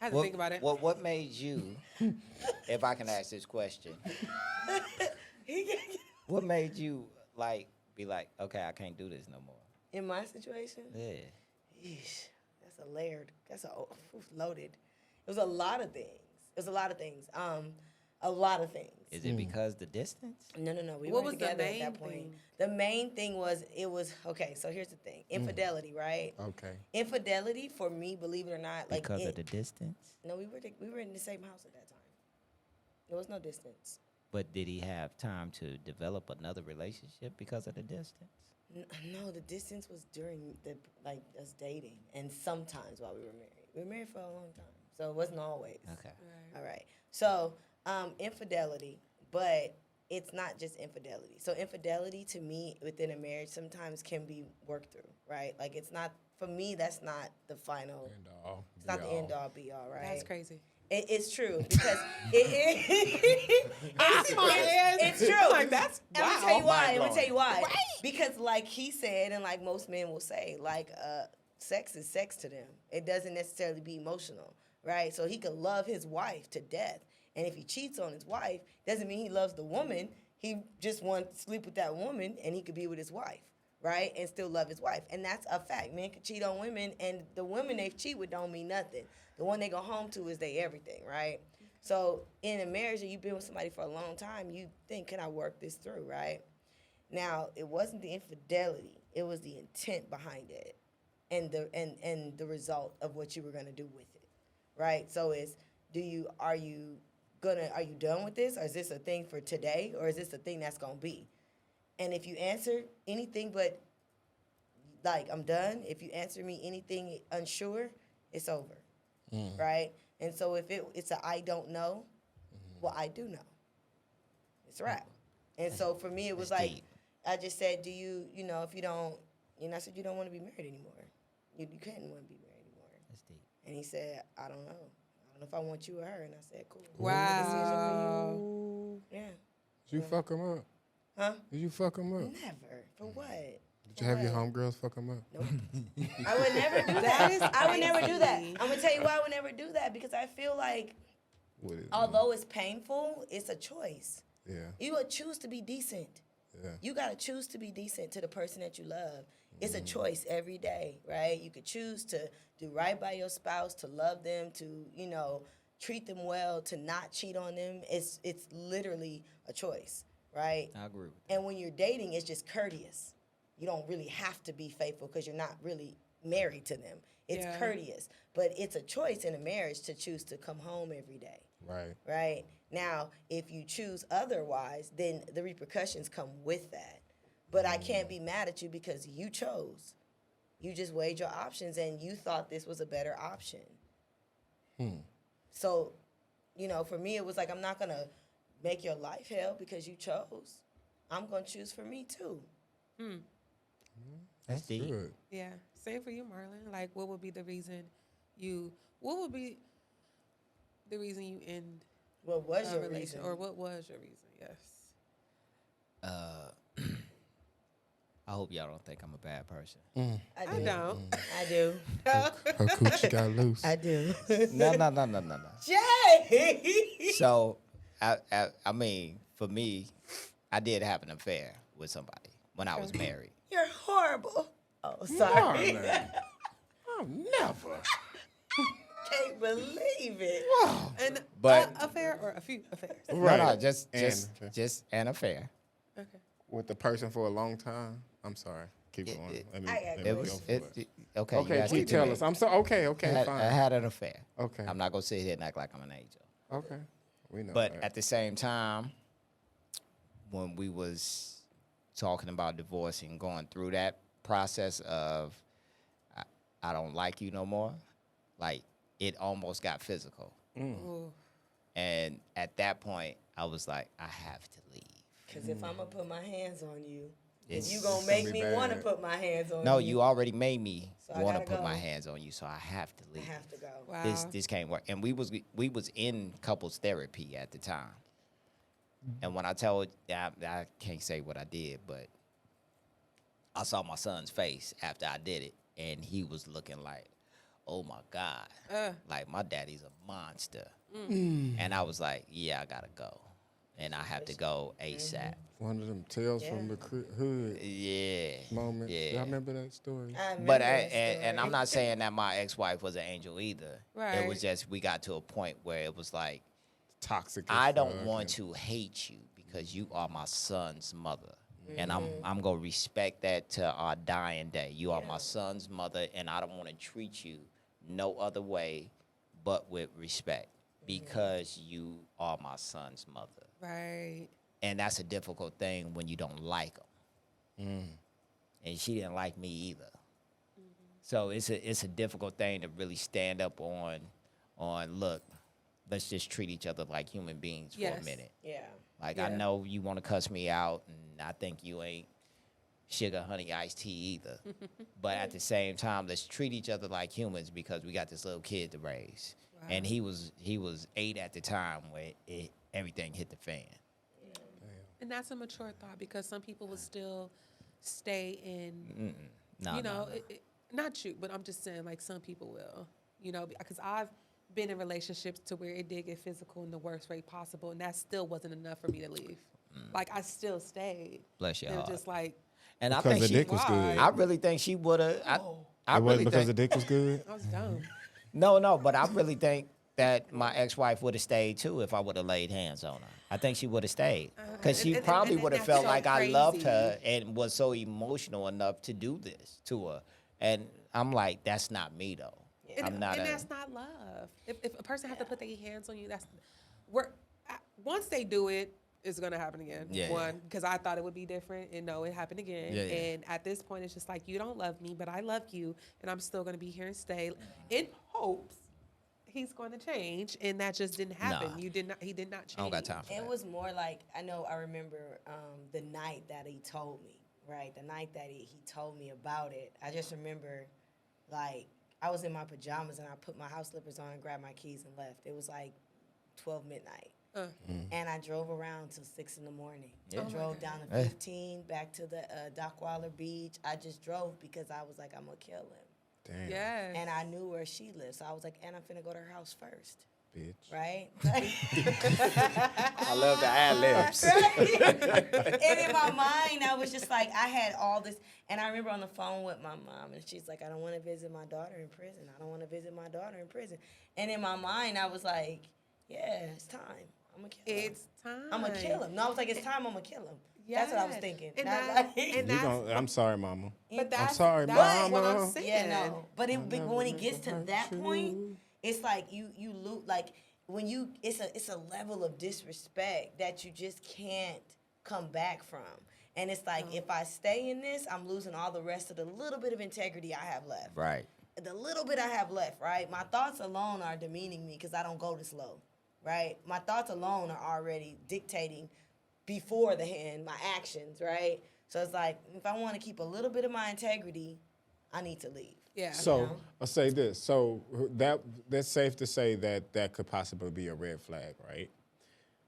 had to think about it. What made you, if I can ask this question, what made you be like, okay, I can't do this no more? In my situation, Yeah. Yeesh, that's loaded. It was a lot of things. It was a lot of things. A lot of things. Is it because the distance? No. We What weren't was the together at main that point. thing? The main thing was okay. So here's the thing: infidelity, right? Okay. Infidelity for me, believe it or not, like Because of the distance? No, we were in the same house at that time. There was no distance. But did he have time to develop another relationship because of the distance? No, the distance was during us dating, and sometimes while we were married. We were married for a long time, so it wasn't always. Okay. All right. So infidelity, but it's not just infidelity. So infidelity to me within a marriage sometimes can be worked through, right? Like it's not for me. That's not the final. End all. It's not the end all be all, right? That's crazy. It's true because it's true. Like, that's I'm gonna wow. tell you why. I'm gonna Mind-blowing. tell you why. Because like he said, and like most men will say, like sex is sex to them. It doesn't necessarily be emotional, right? So he could love his wife to death, and if he cheats on his wife, doesn't mean he loves the woman. He just wants to sleep with that woman, and he could be with his wife, right? And still love his wife, and that's a fact. Men can cheat on women, and the women they cheat with don't mean nothing. The one they go home to is they everything, right? So in a marriage that you've been with somebody for a long time, you think, can I work this through, right? Now, it wasn't the infidelity. It was the intent behind it and the result of what you were going to do with it, right? So are you done with this? Or is this a thing for today? Or is this a thing that's going to be? And if you answer anything but, like, I'm done, if you answer me anything unsure, it's over. Right? And so if it's a I don't know, well, I do know. It's a wrap. And so for me, it was That's like, deep. I just said, if you don't, I said, you don't want to be married anymore. You can't want to be married anymore. That's deep. And he said, I don't know. I don't know if I want you or her. And I said, cool. Wow. Yeah. Did you fuck him up? Huh? Did you fuck him up? Never. For what? Did you have your homegirls fuck him up? Nope. I would never do that. I would never do that. I'm gonna tell you why I would never do that, because I feel like although it's painful, it's a choice. Yeah. You would choose to be decent. Yeah. You gotta choose to be decent to the person that you love. It's a choice every day, right? You could choose to do right by your spouse, to love them, to, treat them well, to not cheat on them. It's literally a choice, right? I agree with that. And when you're dating, it's just courteous. You don't really have to be faithful because you're not really married to them. It's courteous. But it's a choice in a marriage to choose to come home every day. Right. Right? Now, if you choose otherwise, then the repercussions come with that. But I can't be mad at you because you chose. You just weighed your options and you thought this was a better option. So, for me, it was like, I'm not going to make your life hell because you chose. I'm going to choose for me, too. That's deep. Good. Yeah. Same for you, Marlon. Like, what would be the reason you end What was a your relation, reason? or what was your reason? Yes. I hope y'all don't think I'm a bad person. I don't. I do. Her coochie got loose. I do. No. Jay! So, I mean, for me, I did have an affair with somebody when I was married. You're horrible. Oh, sorry. Marlon. Oh, never. Can't believe it. An But- affair or a few affairs? Right. No, just an affair. Okay. With the person for a long time. I'm sorry. Keep going. Let me I got go It was for it. okay. you Okay, asking please too tell many. us. I'm so okay. I Fine. had an affair. Okay. I'm not gonna sit here and act like I'm an angel. Okay. We know. But that. at the same time, when we was talking about divorce and going through that process of I don't like you no more, like it almost got physical. Ooh. And at that point, I was like, I have to leave. Because if I'm going to put my hands on you, It's- you going It's to gonna make be me want to bad. put my hands on you. No, you already made me So I want to gotta put my go. hands on you, so I have to I leave. have to go. Wow. This can't work. And we was in couples therapy at the time. And when I I can't say what I did, but I saw my son's face after I did it, and he was looking like, oh my God, like my daddy's a monster. And I was like, yeah, I gotta go. and I have to go ASAP. One of them tales from the hood Yeah. moments. Yeah. Y'all remember that story? I remember But that and I'm story. not saying that my ex-wife was an angel either. Right. It was just we got to a point where it was like, Toxic. I don't want to hate you because you are my son's mother. And I'm gonna respect that to our dying day. You are my son's mother, and I don't want to treat you no other way but with respect because you are my son's mother. Right. And that's a difficult thing when you don't like them. And she didn't like me either. So it's a difficult thing to really stand up on look, let's just treat each other like human beings for a minute. Yeah. Like, I know you want to cuss me out, and I think you ain't sugar, honey, iced tea either. But at the same time, let's treat each other like humans because we got this little kid to raise. Wow. And he was 8 at the time when everything hit the fan. And that's a mature thought because some people will still stay in, No. not you, but I'm just saying, like, some people will, because I've been in relationships to where it did get physical in the worst way possible, and that still wasn't enough for me to leave. Like, I still stayed. Bless your It was heart. just like, And I Because think the she, dick was good. I really think she would have. I It really wasn't because the think, dick was good. I was dumb. No, but I really think that my ex-wife would have stayed too if I would have laid hands on her. I think she would have stayed because she and probably and would have that's felt so like I loved crazy. her and was so emotional enough to do this to her. And I'm like, that's not me though. I'm not. And that's not love. If a person has to put their hands on you, once they do it, it's gonna happen again. Yeah. One, because I thought it would be different, and no, it happened again. Yeah. And at this point, it's just like, you don't love me, but I love you, and I'm still gonna be here and stay in hopes he's going to change, and that just didn't happen. Nah. He did not change. I don't got time for It that. was more like, I remember the night that he told me, right? The night that he told me about it. I just remember, like, I was in my pajamas and I put my house slippers on and grabbed my keys and left. It was like 12 midnight. And I drove around till 6 in the morning. Yeah. I drove down to 15, back to the Dockweiler Beach. I just drove because I was like, I'm going to kill him. Damn. Yes. And I knew where she lived. So I was like, and I'm finna go to her house first. Bitch. Right? I love the ad-libs. And in my mind, I was just like, I had all this. And I remember on the phone with my mom, and she's like, I don't want to visit my daughter in prison. I don't want to visit my daughter in prison. And in my mind, I was like, yeah, it's time. I'm going to kill him. It's time. I'm going to kill him. No, I was like, it's time. I'm going to kill him. Yes. That's what I was thinking. And Not that- like- and You I'm sorry, mama. But I'm that's, sorry, that's what I'm mama. saying. Yeah, no. But when it gets to hurt that you. point, it's like you lose. Like when you, it's a level of disrespect that you just can't come back from. And it's like if I stay in this, I'm losing all the rest of the little bit of integrity I have left. Right. The little bit I have left, right? My thoughts alone are demeaning me because I don't go this low, right? My thoughts alone are already dictating before the hand my actions, right? So it's like if I want to keep a little bit of my integrity, I need to leave. Yeah. So I'll say this. So that's safe to say that could possibly be a red flag, right?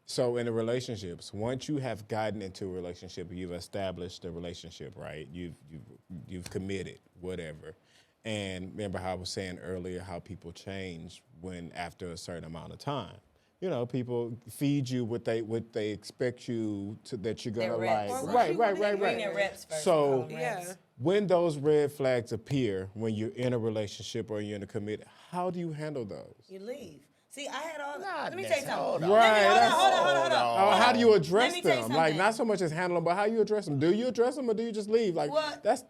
So in the relationships, once you have gotten into a relationship, you've established a relationship, right? You've committed, whatever. And remember how I was saying earlier how people change when after a certain amount of time. You know, people feed you what they expect you to that you're gonna Their like. reps. Right. Bring their reps first. So Yeah. when those red flags appear when you're in a relationship or you're in a committed, how do you handle those? You leave. See, I had all. Not Let me tell you necessarily. something. Hold on. Right, Hold that's- on. How do you address Let me tell you them? Like something. not so much as handle them, but how you address them. Do you address them or do you just leave? Like Well, that.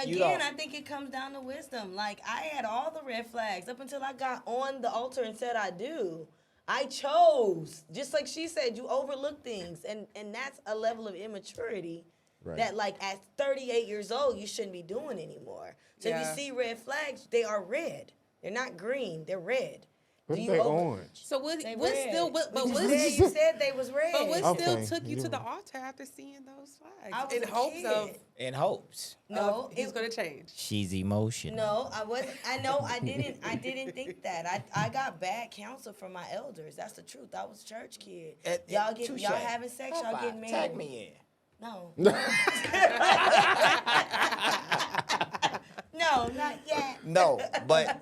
You Again, don't- I think it comes down to wisdom. Like I had all the red flags up until I got on the altar and said I do. I chose, just like she said, you overlook things, and that's a level of immaturity Right. that, like, at 38 years old, you shouldn't be doing anymore. So if Yeah. you see red flags, they are red. They're not green. They're red. What Do if you they over- orange? So what They what red. still what, but You what just said- you said they was red. but what still Okay, took you to you're the right. altar after seeing those flags? I was in a hopes of kid. In hopes. No, he's it- gonna change. She's emotional. No, I wasn't. I know I didn't think that. I got bad counsel from my elders. That's the truth. I was a church kid. Y'all Touche. having sex, y'all getting married. Tag me in. No. No, not yet. No, but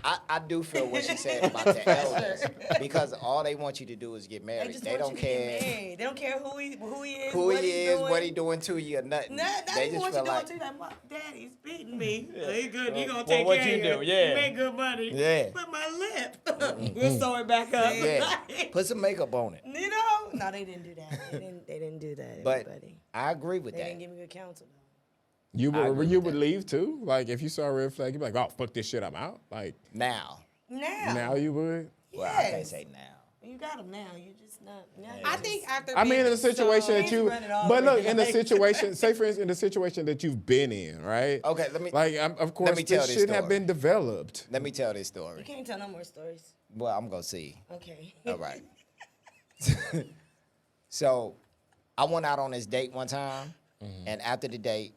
I do feel what she said about the elders because all they want you to do is get married. They don't care They don't care who he is, what he doing to you, or nothing. They just want feel you like, doing too. Like, Daddy's beating me. He good. He gonna well, take what care you of do? you. Yeah. You make good money. Yeah. But my lip. We'll sew it back up. yeah, put some makeup on it. You know? No, they didn't do that. They didn't do that. But Everybody. I agree with They that. didn't give me good counsel though. You I agree would with that. leave too? Like if you saw a red flag, you'd be like, oh fuck this shit, I'm out. Like Now, now you would. well, I can't Yes. say now. You got them now. You just not. Now I think after I mean, in being a situation so- that you, He's running all but over look, the in the place. situation, say for instance, in the situation that you've been in, right? Okay, let me Like, of course, me tell this this should have story. been developed. let me tell this You story. can't tell no more stories. Well, I'm gonna see. Okay. All right. So, I went out on this date one time, and after the date,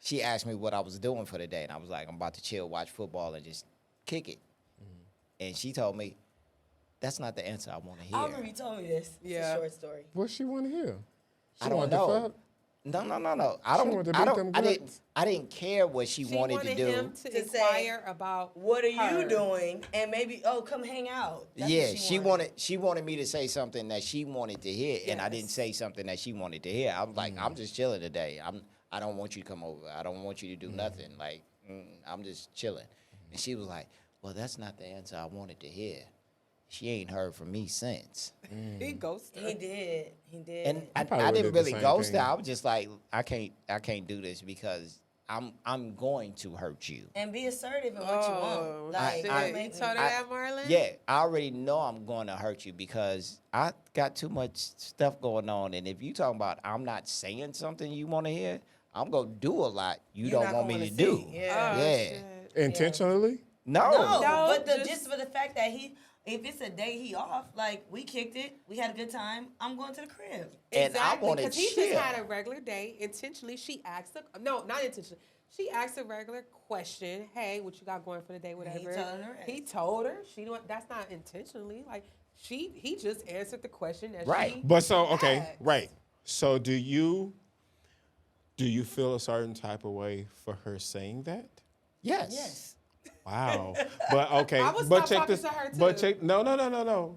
she asked me what I was doing for the day, and I was like, I'm about to chill, watch football, and just kick it. And she told me, that's not the answer I want to hear. I remember you told me this. It's Yeah. a short story. What she want to hear? She I don't want the know. fuck? No. I She don't. wanted to I beat don't. them I didn't. guts? I didn't care what she She wanted to do. him to To inquire about What are her. you doing? And maybe, come hang out. That's Yeah, what she wanted me to say something that she wanted to hear, and I didn't Yes. say something that she wanted to hear. I was like, I'm just chilling today. I don't want you to come over. I don't want you to do nothing. Like, I'm just chilling. And she was like, well, that's not the answer I wanted to hear. She ain't heard from me since. He ghosted. He did. He did. And I probably didn't would've did really the same ghost her. thing. I was just like, I can't do this because I'm going to hurt you. And be assertive in what you want. Like, shit. I- You make told her me- that, Marlon? Yeah, I already know I'm going to hurt you because I got too much stuff going on. And if you talking about I'm not saying something you want to hear, I'm going to do a lot you You're don't not want me gonna to see. do. Yeah. Oh, Yeah. shit. Intentionally? No, No. but just- just for the fact that if it's a day he off, like we kicked it, we had a good time. I'm going to the crib. And I wanna because he chill. just had a regular day. Intentionally, she asked no, not intentionally. She asked a regular question. Hey, what you got going for the day? Whatever. told her the rest. He told her. She don't. That's not intentionally. Like he just answered the question that Right. she. But so okay, asked. right. So do you feel a certain type of way for her saying that? Yes. Yes. Wow. But okay. I would but stop check talking this. to her, But too. check. No.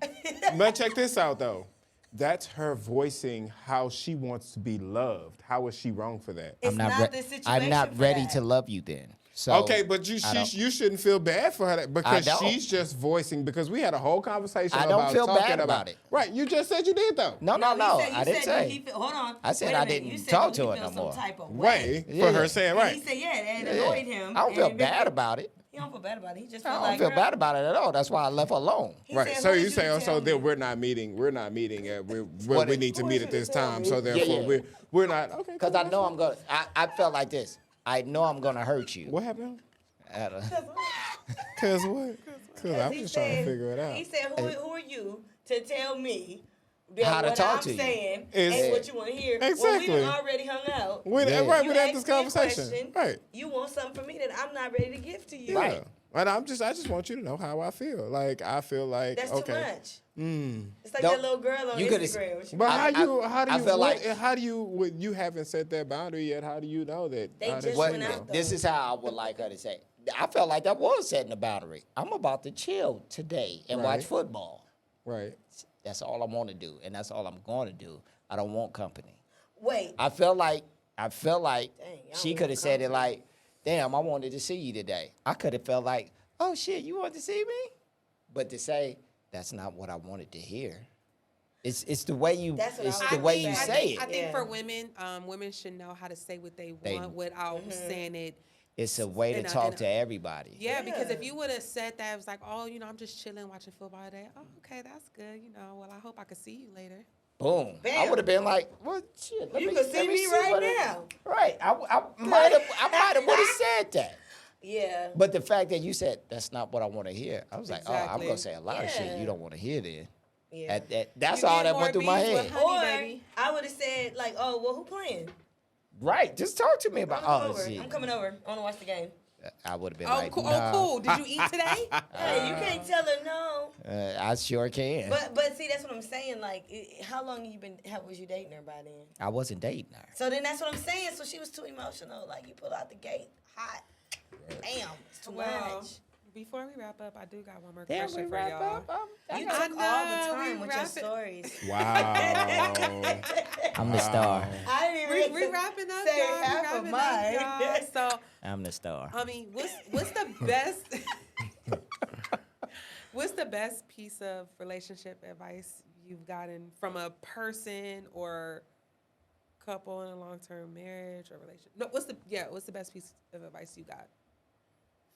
But check this out though. That's her voicing how she wants to be loved. How is she wrong for that? It's not the I'm situation not for ready that. to love you then. So Okay, but you I don't- you shouldn't feel bad for her because don't. she's just voicing because we had a whole conversation I don't about feel talking bad about it. Right, you just said you did though. No. You I didn't said say. hold on. I said Wait a I minute. didn't You said talk do to he her feel no some more. Type of Way Yeah. for her saying And right. he said, yeah, it Yeah. annoyed him. I don't feel and bad about it. He don't feel bad about it. He just I felt don't like feel girl, bad about it at all. That's why I left her alone. he Right. said, So who you is say to also tell that me? we're not meeting at where What we it- need to Who meet is at it to this tell time. me? So therefore Yeah. we're not okay. Because I know I'm going to, I felt like this. I know I'm going to hurt you. What happened? I had a- Cause what? Cause I'm He just trying to said- figure it out. He said, who are you to tell me that How to what talk I'm to you. saying Is- ain't what you want to hear? Well, we Exactly. done already hung out. We Yeah. right, You we had asked this me a conversation. question. Right. You want something from me that I'm not ready to give to you. Right. Yeah. And I just want you to know how I feel. Like I feel like That's okay. too much. It's like Don't- that little girl on you could've- Instagram. What you But I feel like- how do you with you haven't set that boundary yet? How do you know that? They how just that What, went you out, know? this is how I would like her to say. I felt like that was setting a boundary. I'm about to chill today and watch Right. football. Right. That's all I want to do, and that's all I'm going to do. I don't want company. Wait. I felt like Dang, she y'all could have want said it company. like, "Damn, I wanted to see you today." I could have felt like, "Oh shit, you want to see me?" But to say that's not what I wanted to hear. It's the way you That's what I it's was the gonna way say. you I say think, it. I think Yeah. for women, women should know how to say what they They- want without saying it. It's a way to in a- talk in a- to everybody. Yeah, because if Yeah. you would have said that, it was like, oh, I'm just chilling, watching football today. Oh, okay, that's good. Well, I hope I could see you later. Boom. I Bam. would have been like, "Well, shit, let You me, can let see me right what it-" now. Right. I might have would have said that. Yeah. But the fact that you said that's not what I want to hear, I was like, oh, I'm Exactly. gonna say a lot of shit Yeah. you don't want to hear then. Yeah. That's You all get that more went through my bees with head. honey, Or baby. I would have said like, oh, well, who playing? Right. Just talk to me about I'm oh over. shit. I'm coming over. I want to watch the game. I would have been Oh, like, cool. nah, Oh, cool. Did you eat today? Hey, you can't tell her no. I sure can. But see, that's what I'm saying. Like, how long was you dating her by then? I wasn't dating her. So then that's what I'm saying. So she was too emotional. Like you pull out the gate hot. Damn, it's too Well, much. Before we wrap up, I do got one more Damn, question we for wrap y'all. up. You I took all the know, time we with your wrap it. stories. Wow. I'm the star. I didn't even We wrapping up, say y'all. half We of wrapping up, mine. y'all. So, I'm the star. I mean, what's the best? What's the best piece of relationship advice you've gotten from a person or couple in a long-term marriage or relationship? No, what's the best piece of advice you got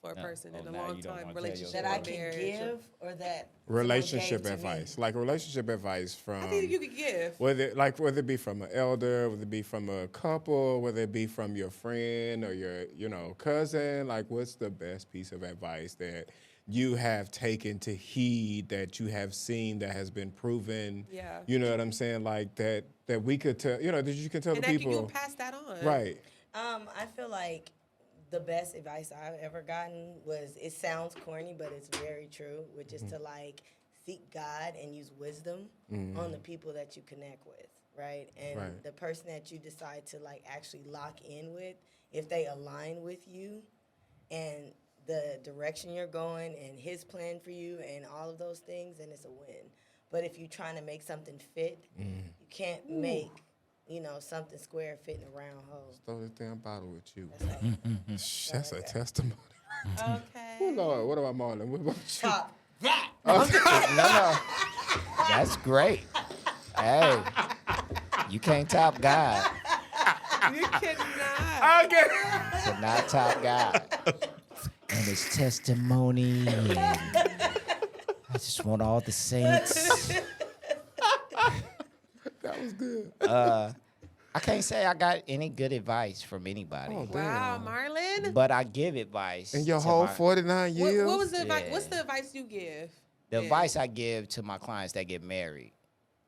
for a person in a now you don't long-time wanna tell relationship that or I can marriage? give or that someone Relationship gave to me? advice, like relationship advice from. I think you could give. Whether it be from an elder, whether it be from a couple, whether it be from your friend or your cousin, like what's the best piece of advice that you have taken to heed, that you have seen, that has been proven? Yeah. You know what I'm saying? Like that we could tell, that you can tell And the that people. you can pass that on. Right. I feel like the best advice I've ever gotten was, it sounds corny, but it's very true, which is to like seek God and use wisdom on the people that you connect with, right? And Right. the person that you decide to like actually lock in with, if they align with you and the direction you're going and his plan for you and all of those things, then it's a win. But if you're trying to make something fit, you can't make, something square fit in a round hole. Throw this damn bottle with you. That's That's a testimony. Oh Okay. Lord, what about Marlon? What about you? Top that. No. That's great. Hey, you can't top God. You cannot. Okay. Cannot top God. And his testimony. And I just want all the saints. That was good. I can't say I got any good advice from anybody. Oh, Wow, Marlon. But I give advice. In your to whole my- 49 years? What was the advice? Yeah. What's the advice you give? The Yeah. advice I give to my clients that get married.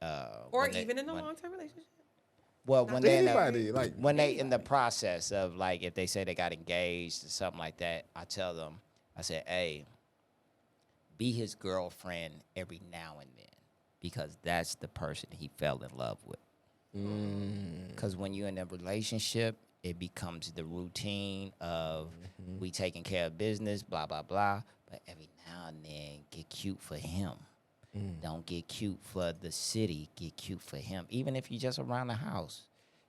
Or when they- even in a when- long-term relationship? Well, when they Anybody, like when they in the process of like if they say they got engaged or something like that, I tell them, I say, hey, be his girlfriend every now and then, because that's the person he fell in love with. Because when you're in a relationship, it becomes the routine of we taking care of business, blah, blah, blah. But every now and then, get cute for him. Don't get cute for the city. Get cute for him. Even if you're just around the house,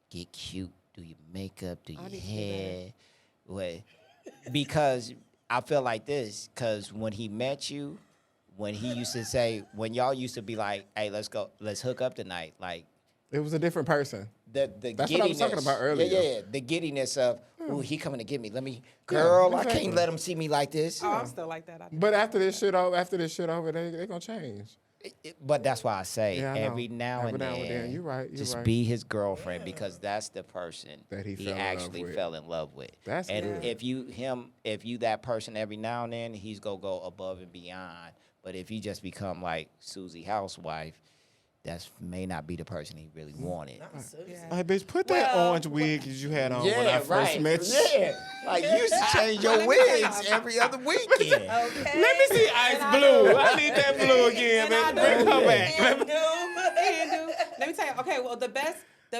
get cute. Do your makeup, do your need to do hair. Wait, because I feel like this, because when he met you, when he used to say, when y'all used to be like, hey, let's hook up tonight, like, it was a different person. the That's what I was talking giddiness. about earlier. Yeah. The giddiness of, ooh, he coming to get me. Girl, I exactly. can't let him see me like this. Oh, I'm still like that. But after this shit over, they gonna change. But that's why I say Yeah, I know. every now Every and now then, and then. You're right, just right. be his girlfriend, because that's the person That he fell in love actually with. fell in love with. That's and good. if you that person every now and then, he's gonna go above and beyond. But if you just become like Susie Housewife, that may not be the person he really wanted. Yeah. Hey, bitch, put that orange wig that you had on when I first met you. Yeah, like you used to change your wigs every other weekend. Okay. Let me see ice blue. I need that blue again, And man. I Bring do. her back. And Let me tell you. Okay, well, the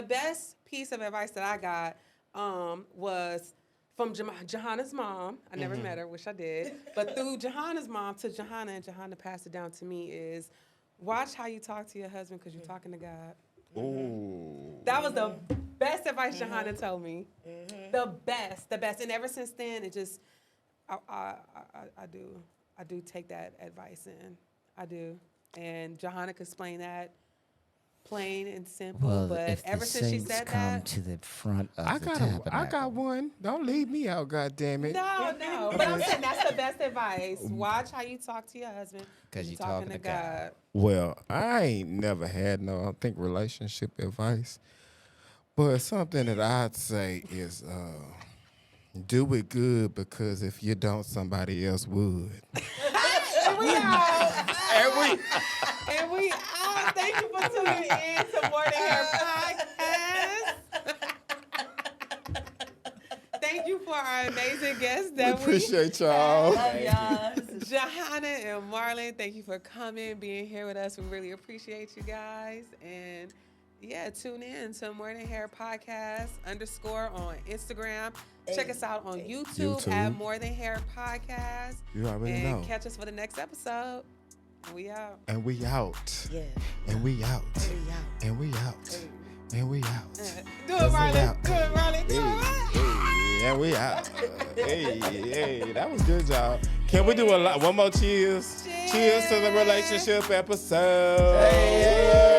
best piece of advice that I got was from Johanna's mom. I never met her, wish I did. But through Johanna's mom to Johanna, and Johanna passed it down to me, is watch how you talk to your husband, because you're talking to God. Ooh. That was the best advice Johanna told me. The best. And ever since then, it just, I do take that advice in. I do. And Johanna could explain that plain and simple. But ever since she said that, to the front of I got one. Don't leave me out, goddammit. no. But I'm saying that's the best advice. Watch how you talk to your husband, 'Cause you're you talking to God. Well, I ain't never had I think relationship advice. But something that I'd say is do it good, because if you don't, somebody else would. And we out. Thank you for tuning in to More Than Hair Podcast. Thank you for our amazing guests that we Appreciate y'all. Johanna and Marlon, thank you for coming, being here with us. We really appreciate you guys. And Yeah, tune in to More Than Hair Podcast _ on Instagram. Check us out on YouTube at More Than Hair Podcast. You already and know. Catch us for the next episode. We out. And we out. Yeah. And we out. And we out. And we out. And we out. Do it, Marlon. Do it, Marlon. Do it. Hey, and we out. Hey, that was good, y'all. Can we do one more cheers? Cheers to the relationship episode. Hey.